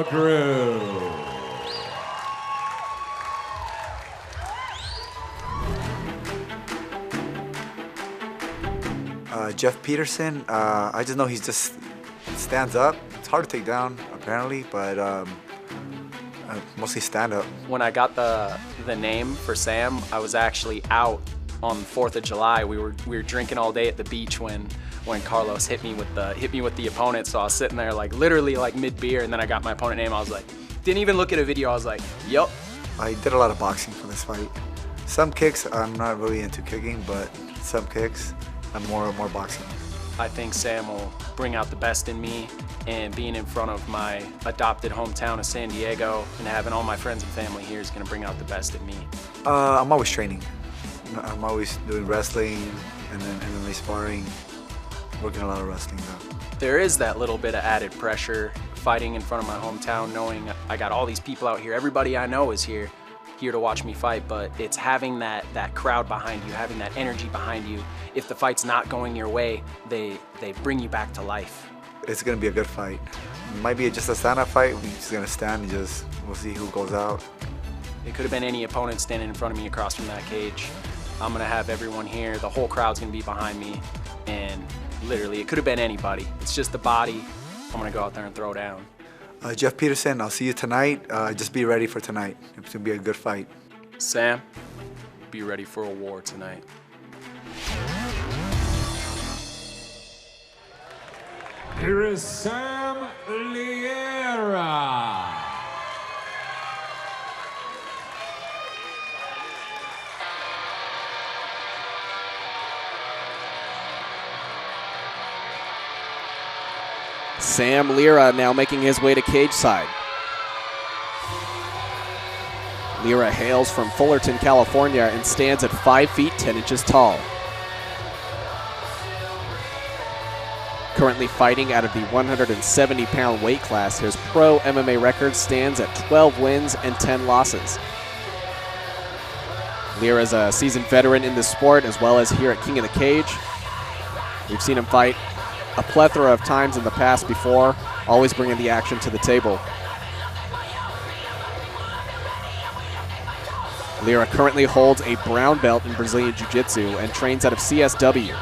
Jeff Peterson, I just know he just stands up. It's hard to take down, apparently, but mostly stand up. When I got the name for Sam, I was actually out on 4th of July. We were drinking all day at the beach when Carlos hit me with the opponent. So I was sitting there like literally like mid beer, and then I got my opponent name. I was like, didn't even look at a video. I was like, yup. I did a lot of boxing for this fight. Some kicks, I'm not really into kicking, but some kicks, I'm more boxing. I think Sam will bring out the best in me, and being in front of my adopted hometown of San Diego and having all my friends and family here is going to bring out the best in me. I'm always training. I'm always doing wrestling and then MMA sparring, working a lot of wrestling though. There is that little bit of added pressure fighting in front of my hometown, knowing I got all these people out here. Everybody I know is here to watch me fight, but it's having that crowd behind you, having that energy behind you. If the fight's not going your way, they bring you back to life. It's gonna be a good fight. It might be just a stand-up fight. We're just gonna stand and we'll see who goes out. It could have been any opponent standing in front of me across from that cage. I'm gonna have everyone here. The whole crowd's gonna be behind me, and literally, it could have been anybody. It's just the body. I'm gonna go out there and throw down. Jeff Peterson, I'll see you tonight. Just be ready for tonight. It's gonna be a good fight. Sam, be ready for a war tonight. Here is Sam Liera. Sam Liera now making his way to cage side. Liera hails from Fullerton, California, and stands at 5 feet 10 inches tall. Currently fighting out of the 170-pound weight class, his pro MMA record stands at 12 wins and 10 losses. Liera is a seasoned veteran in the sport, as well as here at King of the Cage. We've seen him fight a plethora of times in the past before, always bringing the action to the table. Liera currently holds a brown belt in Brazilian Jiu-Jitsu and trains out of CSW.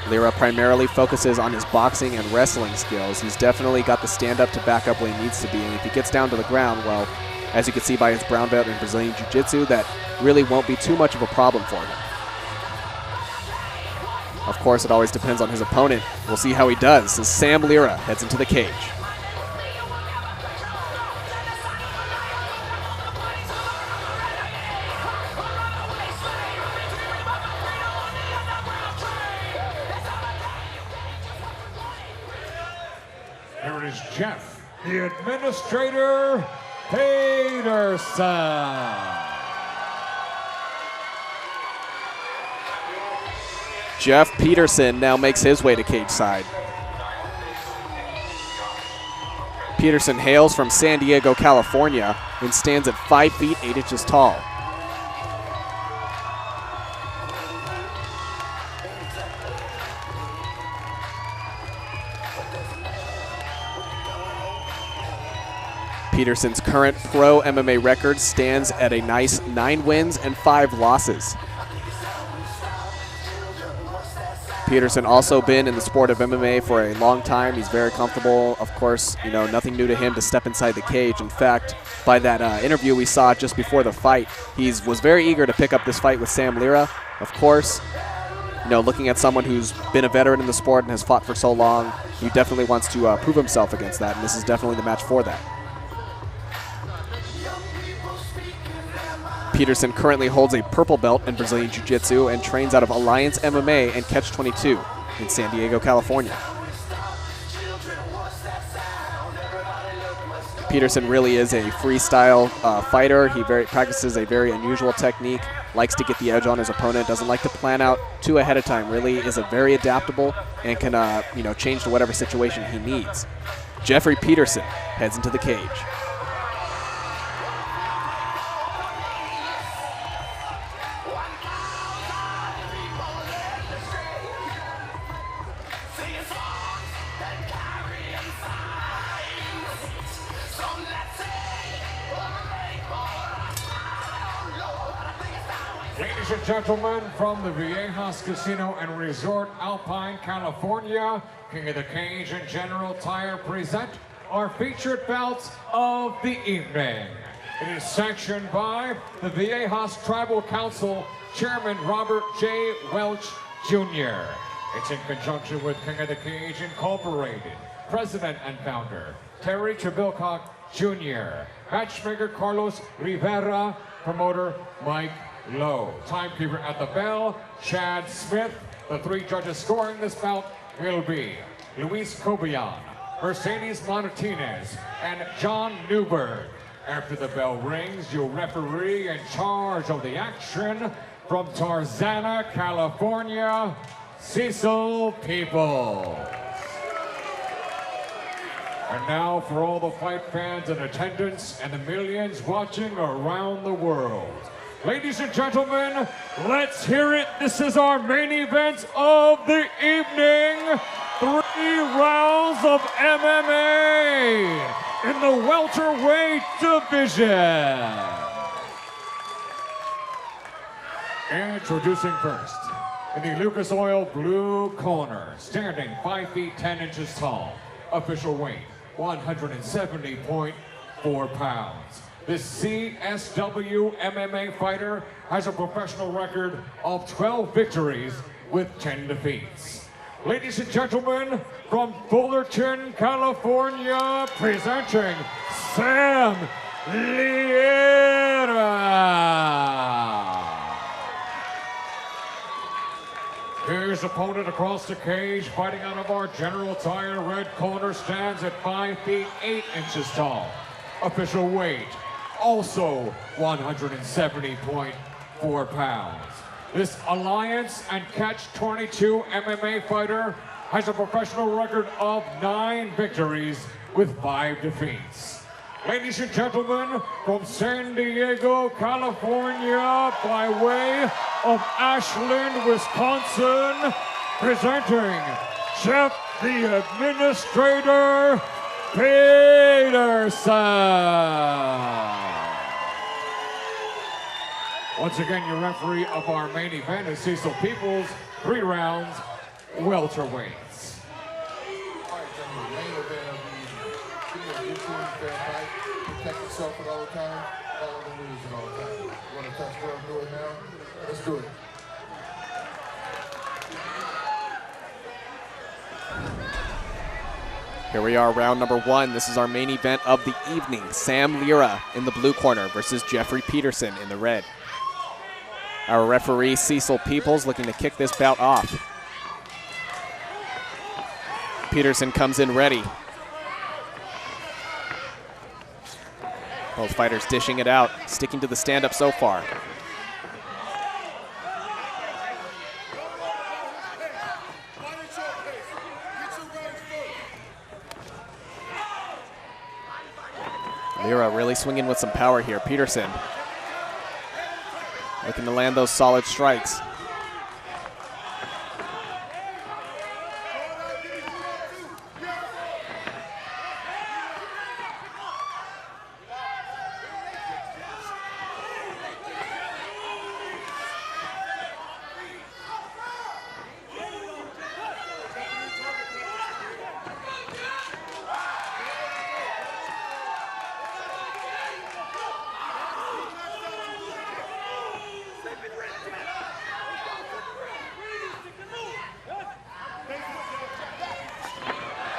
Liera primarily focuses on his boxing and wrestling skills. He's definitely got the stand-up to back up where he needs to be, and if he gets down to the ground, well, as you can see by his brown belt in Brazilian Jiu-Jitsu, that really won't be too much of a problem for him. Of course, it always depends on his opponent. We'll see how he does as Sam Liera heads into the cage. Here is Jeff, the administrator, Peterson. Jeff Peterson now makes his way to cage side. Peterson hails from San Diego, California, and stands at 5 feet 8 inches tall. Peterson's current pro MMA record stands at a nice 9 wins and 5 losses. Peterson also been in the sport of MMA for a long time. He's very comfortable. Of course, you know, nothing new to him to step inside the cage. In fact, by that interview we saw just before the fight, he was very eager to pick up this fight with Sam Liera. Of course, you know, looking at someone who's been a veteran in the sport and has fought for so long, he definitely wants to prove himself against that, and this is definitely the match for that. Peterson currently holds a purple belt in Brazilian Jiu-Jitsu and trains out of Alliance MMA and Catch 22 in San Diego, California. Peterson really is a freestyle fighter. He practices a very unusual technique, likes to get the edge on his opponent, doesn't like to plan out too ahead of time, really is a very adaptable and can you know, change to whatever situation he needs. Jeffrey Peterson heads into the cage. Ladies and gentlemen, from the Viejas Casino and Resort, Alpine, California, King of the Cage and General Tire present our featured bouts of the evening. It is sanctioned by the Viejas Tribal Council Chairman Robert J. Welch Jr. It's in conjunction with King of the Cage Incorporated, President and Founder Terry Trebilcock Jr., Matchmaker Carlos Rivera, Promoter Mike Lowe. Timekeeper at the bell, Chad Smith. The 3 judges scoring this bout will be Luis Cobian, Mercedes Martinez, and John Newberg. After the bell rings, your referee in charge of the action from Tarzana, California, Cecil People. And now for all the fight fans in attendance and the millions watching around the world. Ladies and gentlemen, let's hear it. This is our main event of the evening. 3 rounds of MMA in the welterweight division. Introducing first, in the Lucas Oil blue corner, standing 5 feet 10 inches tall, official weight 170.4 pounds. This CSW MMA fighter has a professional record of 12 victories with 10 defeats. Ladies and gentlemen, from Fullerton, California, presenting Sam Liera. His opponent across the cage, fighting out of our General Tire red corner, stands at 5 feet 8 inches tall. Official weight, also 170.4 pounds. This Alliance and Catch 22 MMA fighter has a professional record of 9 victories with 5 defeats. Ladies and gentlemen, from San Diego, California, by way of Ashland, Wisconsin, presenting Jeff the Administrator, Peterson. Once again, your referee of our main event is Cecil Peoples, 3 rounds, welterweights. All right, gentlemen, main event of the evening. Give me a good team, fair fight. Protect yourself at all times. Follow the rules at all times. You want to touch what I'm doing now? Let's do it. Here we are, round number 1. This is our main event of the evening. Sam Liera in the blue corner versus Jeffrey Peterson in the red. Our referee, Cecil Peoples, looking to kick this bout off. Peterson comes in ready. Both fighters dishing it out, sticking to the stand-up so far. Liera really swinging with some power here. Peterson looking to land those solid strikes.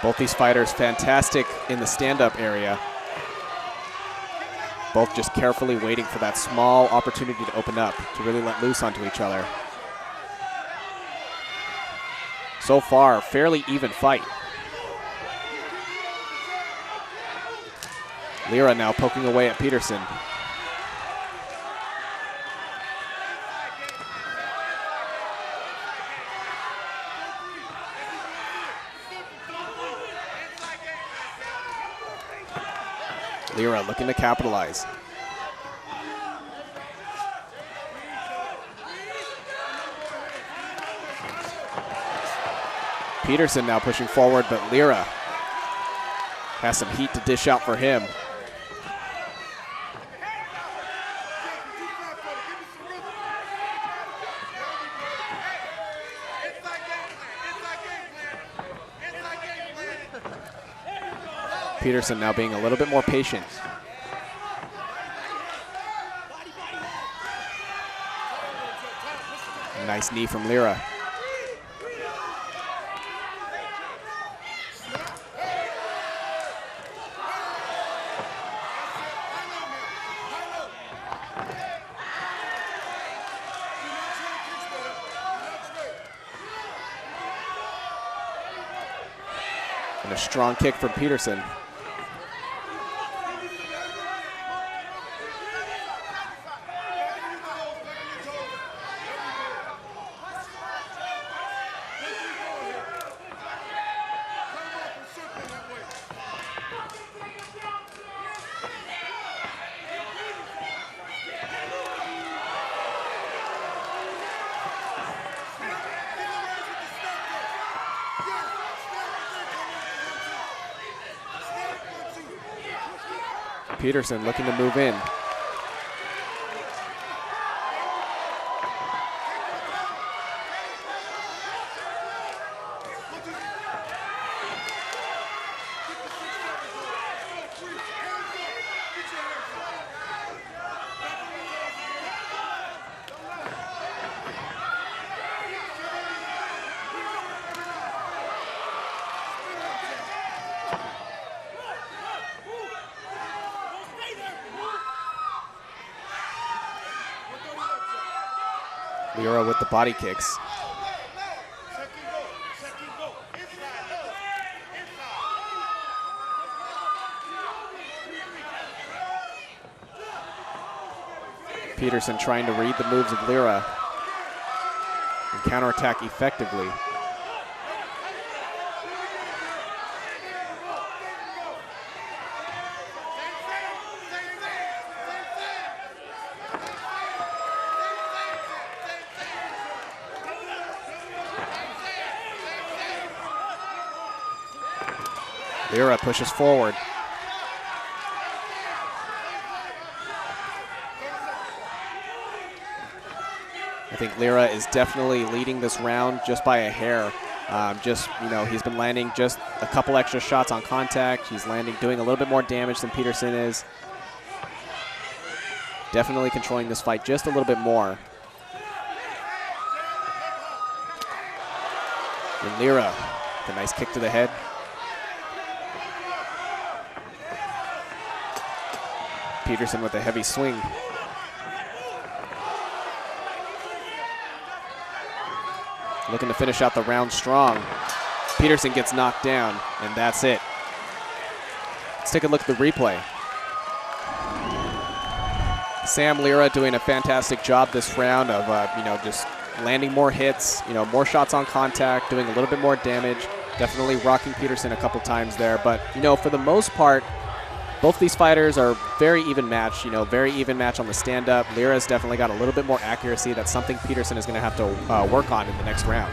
Both these fighters fantastic in the stand-up area. Both just carefully waiting for that small opportunity to open up, to really let loose onto each other. So far, fairly even fight. Liera now poking away at Peterson. Liera looking to capitalize. Peterson now pushing forward, but Liera has some heat to dish out for him. Peterson now being a little bit more patient. Nice knee from Liera. And a strong kick from Peterson. Peterson looking to move in. Liera with the body kicks. Peterson trying to read the moves of Liera and counterattack effectively. Liera pushes forward. I think Liera is definitely leading this round just by a hair. He's been landing just a couple extra shots on contact. He's doing a little bit more damage than Peterson is. Definitely controlling this fight just a little bit more. And Liera, the nice kick to the head. Peterson with a heavy swing. Looking to finish out the round strong. Peterson gets knocked down, and that's it. Let's take a look at the replay. Sam Liera doing a fantastic job this round of, just landing more hits, more shots on contact, doing a little bit more damage. Definitely rocking Peterson a couple times there. But, for the most part, both these fighters are very even matched, very even match on the stand-up. Liera's definitely got a little bit more accuracy. That's something Peterson is going to have to work on in the next round.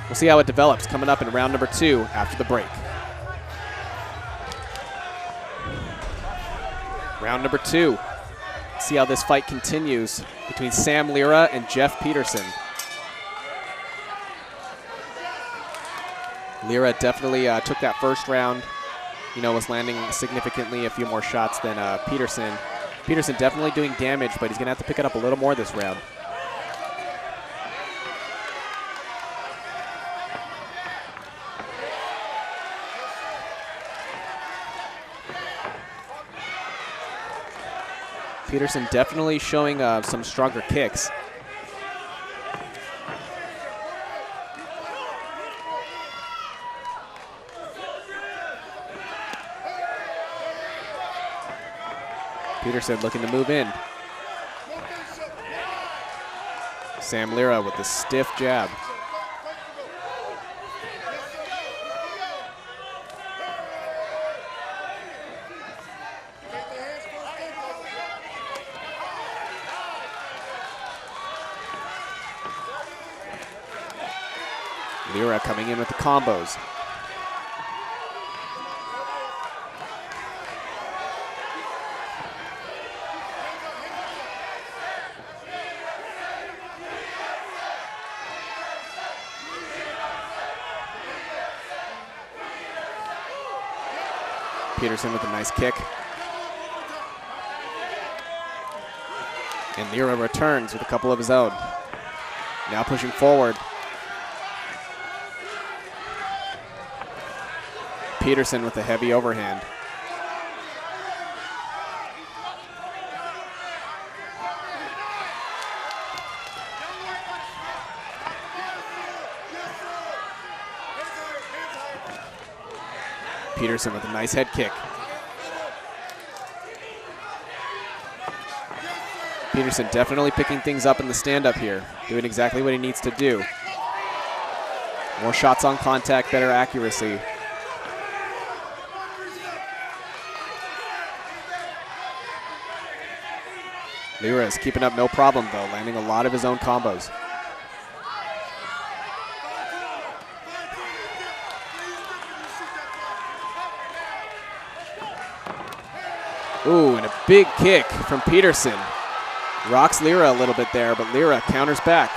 We'll see how it develops coming up in round number 2 after the break. Round number 2. See how this fight continues between Sam Liera and Jeff Peterson. Liera definitely took that first round. Was landing significantly a few more shots than Peterson. Peterson definitely doing damage, but he's going to have to pick it up a little more this round. Peterson definitely showing some stronger kicks. Peterson looking to move in. Sam Liera with the stiff jab. Liera coming in with the combos. Peterson with a nice kick. And Liera returns with a couple of his own. Now pushing forward. Peterson with a heavy overhand. Peterson with a nice head kick. Peterson definitely picking things up in the stand-up here, doing exactly what he needs to do. More shots on contact, better accuracy. Liera is keeping up no problem, though, landing a lot of his own combos. Ooh, and a big kick from Peterson. Rocks Liera a little bit there, but Liera counters back.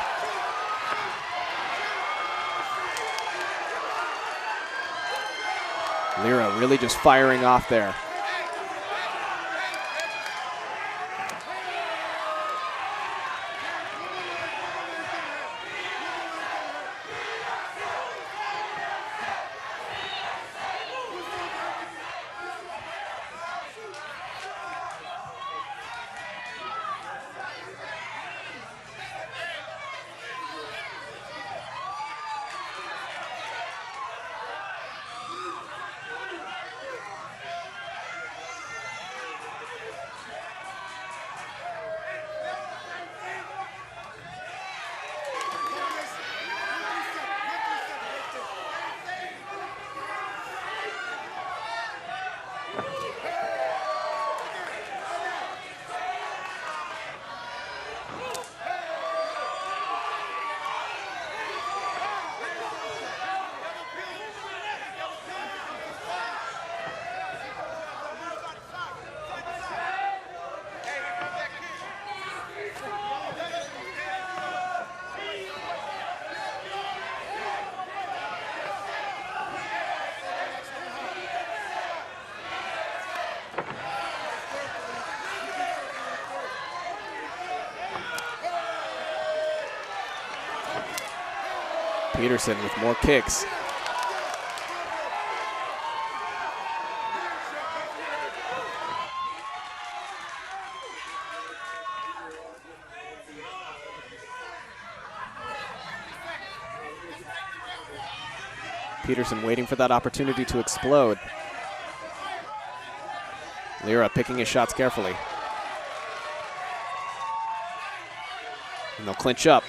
Liera really just firing off there. Peterson with more kicks. Peterson waiting for that opportunity to explode. Liera picking his shots carefully. And they'll clinch up.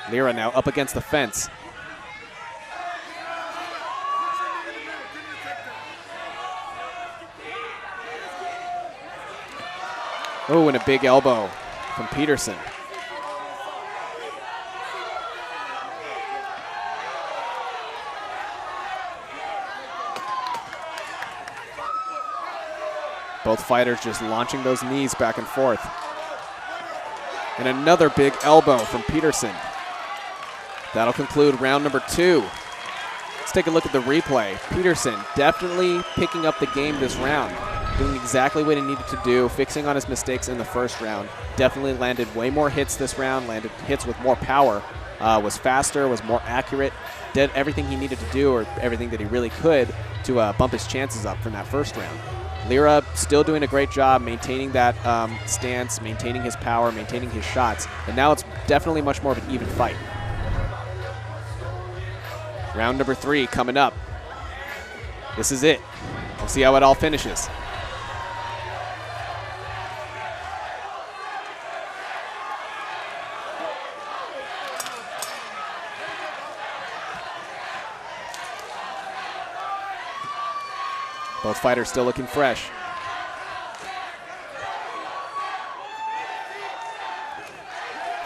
Liera now up against the fence. Oh, and a big elbow from Peterson. Both fighters just launching those knees back and forth. And another big elbow from Peterson. That'll conclude round number 2. Let's take a look at the replay. Peterson definitely picking up the game this round, doing exactly what he needed to do, fixing on his mistakes in the first round. Definitely landed way more hits this round, landed hits with more power, was faster, was more accurate, did everything he needed to do, or everything that he really could, to bump his chances up from that first round. Liera still doing a great job maintaining that stance, maintaining his power, maintaining his shots, and now it's definitely much more of an even fight. Round number 3 coming up. This is it. We'll see how it all finishes. Both fighters still looking fresh.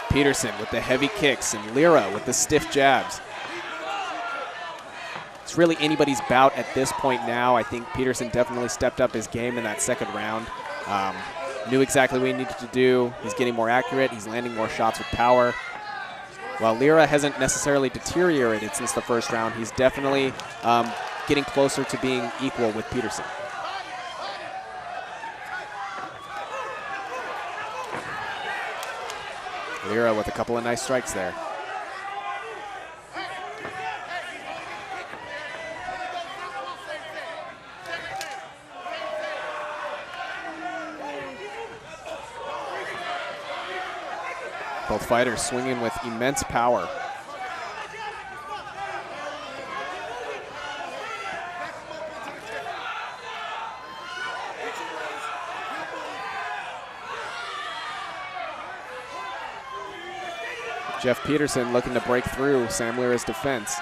Peterson with the heavy kicks and Liera with the stiff jabs. It's really anybody's bout at this point now. I think Peterson definitely stepped up his game in that second round. Knew exactly what he needed to do. He's getting more accurate. He's landing more shots with power. While Liera hasn't necessarily deteriorated since the first round, he's definitely getting closer to being equal with Peterson. Liera with a couple of nice strikes there. Both fighters swinging with immense power. Jeff Peterson looking to break through Sam Liera's defense.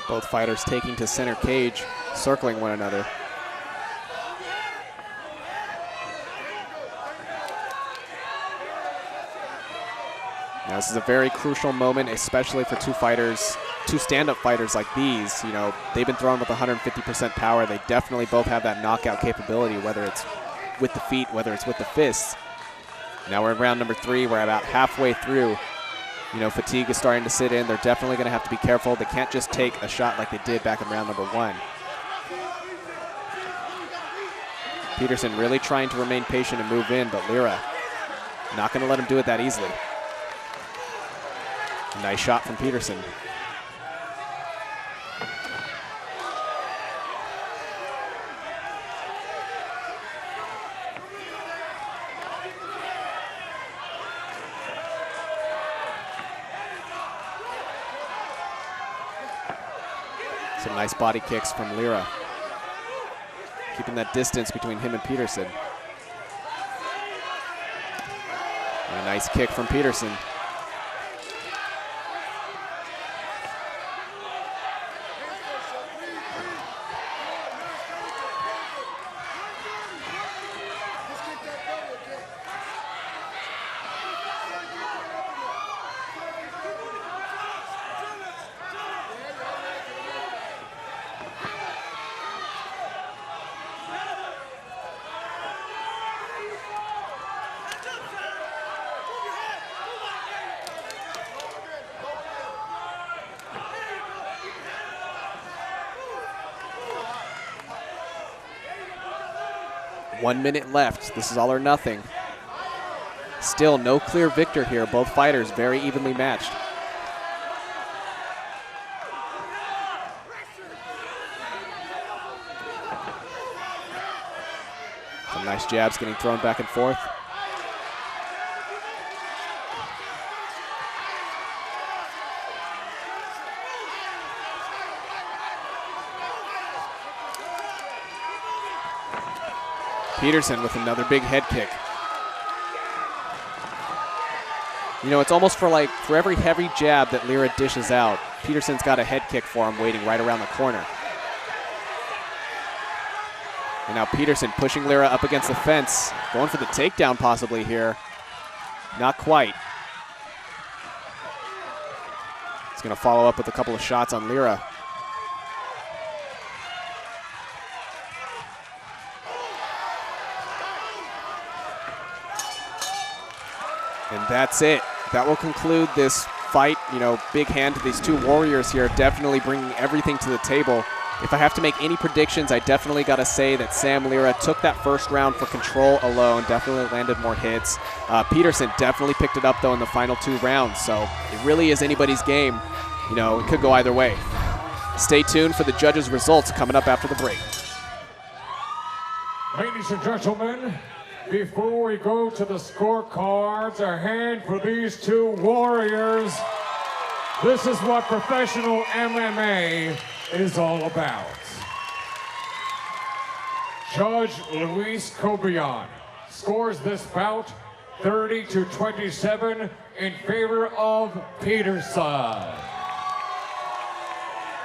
Both fighters taking to center cage, circling one another. Now, this is a very crucial moment, especially for two fighters, two stand-up fighters like these. You know, they've been thrown with 150% power. They definitely both have that knockout capability, whether it's with the feet, whether it's with the fists. Now we're in round number 3. We're about halfway through. You know, fatigue is starting to sit in. They're definitely going to have to be careful. They can't just take a shot like they did back in round number 1. Peterson really trying to remain patient and move in, but Liera not going to let him do it that easily. Nice shot from Peterson. Some nice body kicks from Liera. keeping that distance between him and Peterson. And a nice kick from Peterson. One minute left. This is all or nothing. Still no clear victor here. Both fighters very evenly matched. Some nice jabs getting thrown back and forth. Peterson with another big head kick. You know, it's almost for every heavy jab that Liera dishes out, Peterson's got a head kick for him waiting right around the corner. And now Peterson pushing Liera up against the fence, going for the takedown possibly here. Not quite. He's going to follow up with a couple of shots on Liera. And that's it. That will conclude this fight. You know, big hand to these two warriors here, definitely bringing everything to the table. If I have to make any predictions, I definitely got to say that Sam Liera took that first round for control alone, definitely landed more hits. Peterson definitely picked it up, though, in the final 2 rounds. So it really is anybody's game. You know, it could go either way. Stay tuned for the judges' results coming up after the break. Ladies and gentlemen, before we go to the scorecards, a hand for these two warriors. This is what professional MMA is all about. Judge Luis Cobian scores this bout 30-27 in favor of Peterson.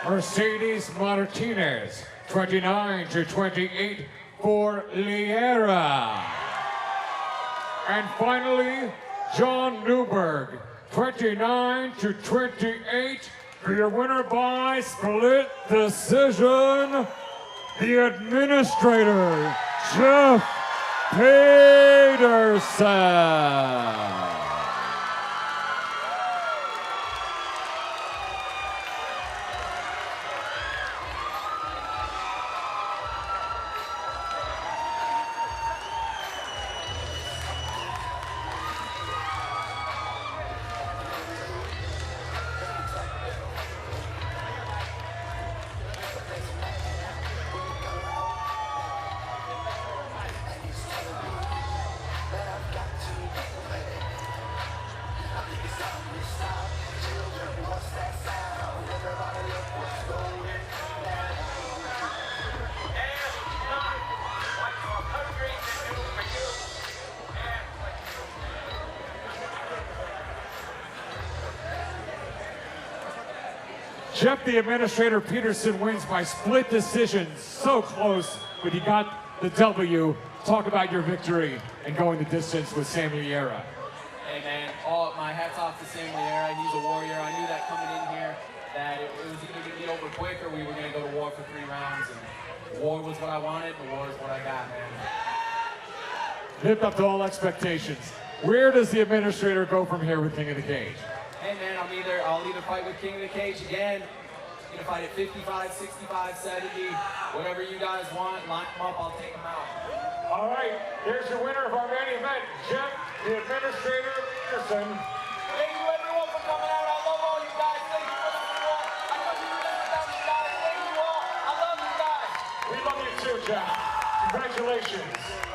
Mercedes Martinez 29-28 for Liera. And finally, John Newberg, 29-28 for your winner by split decision, the administrator, Jeff Peterson. Jeff, the administrator, Peterson wins by split decision. So close, but he got the W. Talk about your victory and going the distance with Sam Liera. Hey man, my hat's off to Sam Liera. He's a warrior. I knew that coming in here that it was either going to be over quick or we were going to go to war for 3 rounds. And war was what I wanted, and war is what I got, man. Lived up to all expectations. Where does the administrator go from here with King of the Cage? Hey man, I'll either fight with King of the Cage again. I'm gonna fight at 55, 65, 70, whatever you guys want. Line them up, I'll take them out. All right, here's your winner of our main event, Jeff, the administrator, Peterson. Thank you everyone for coming out. I love all you guys. Thank you for the support. I know you guys without you guys. Thank you all. I love you guys. We love you too, Jeff. Congratulations.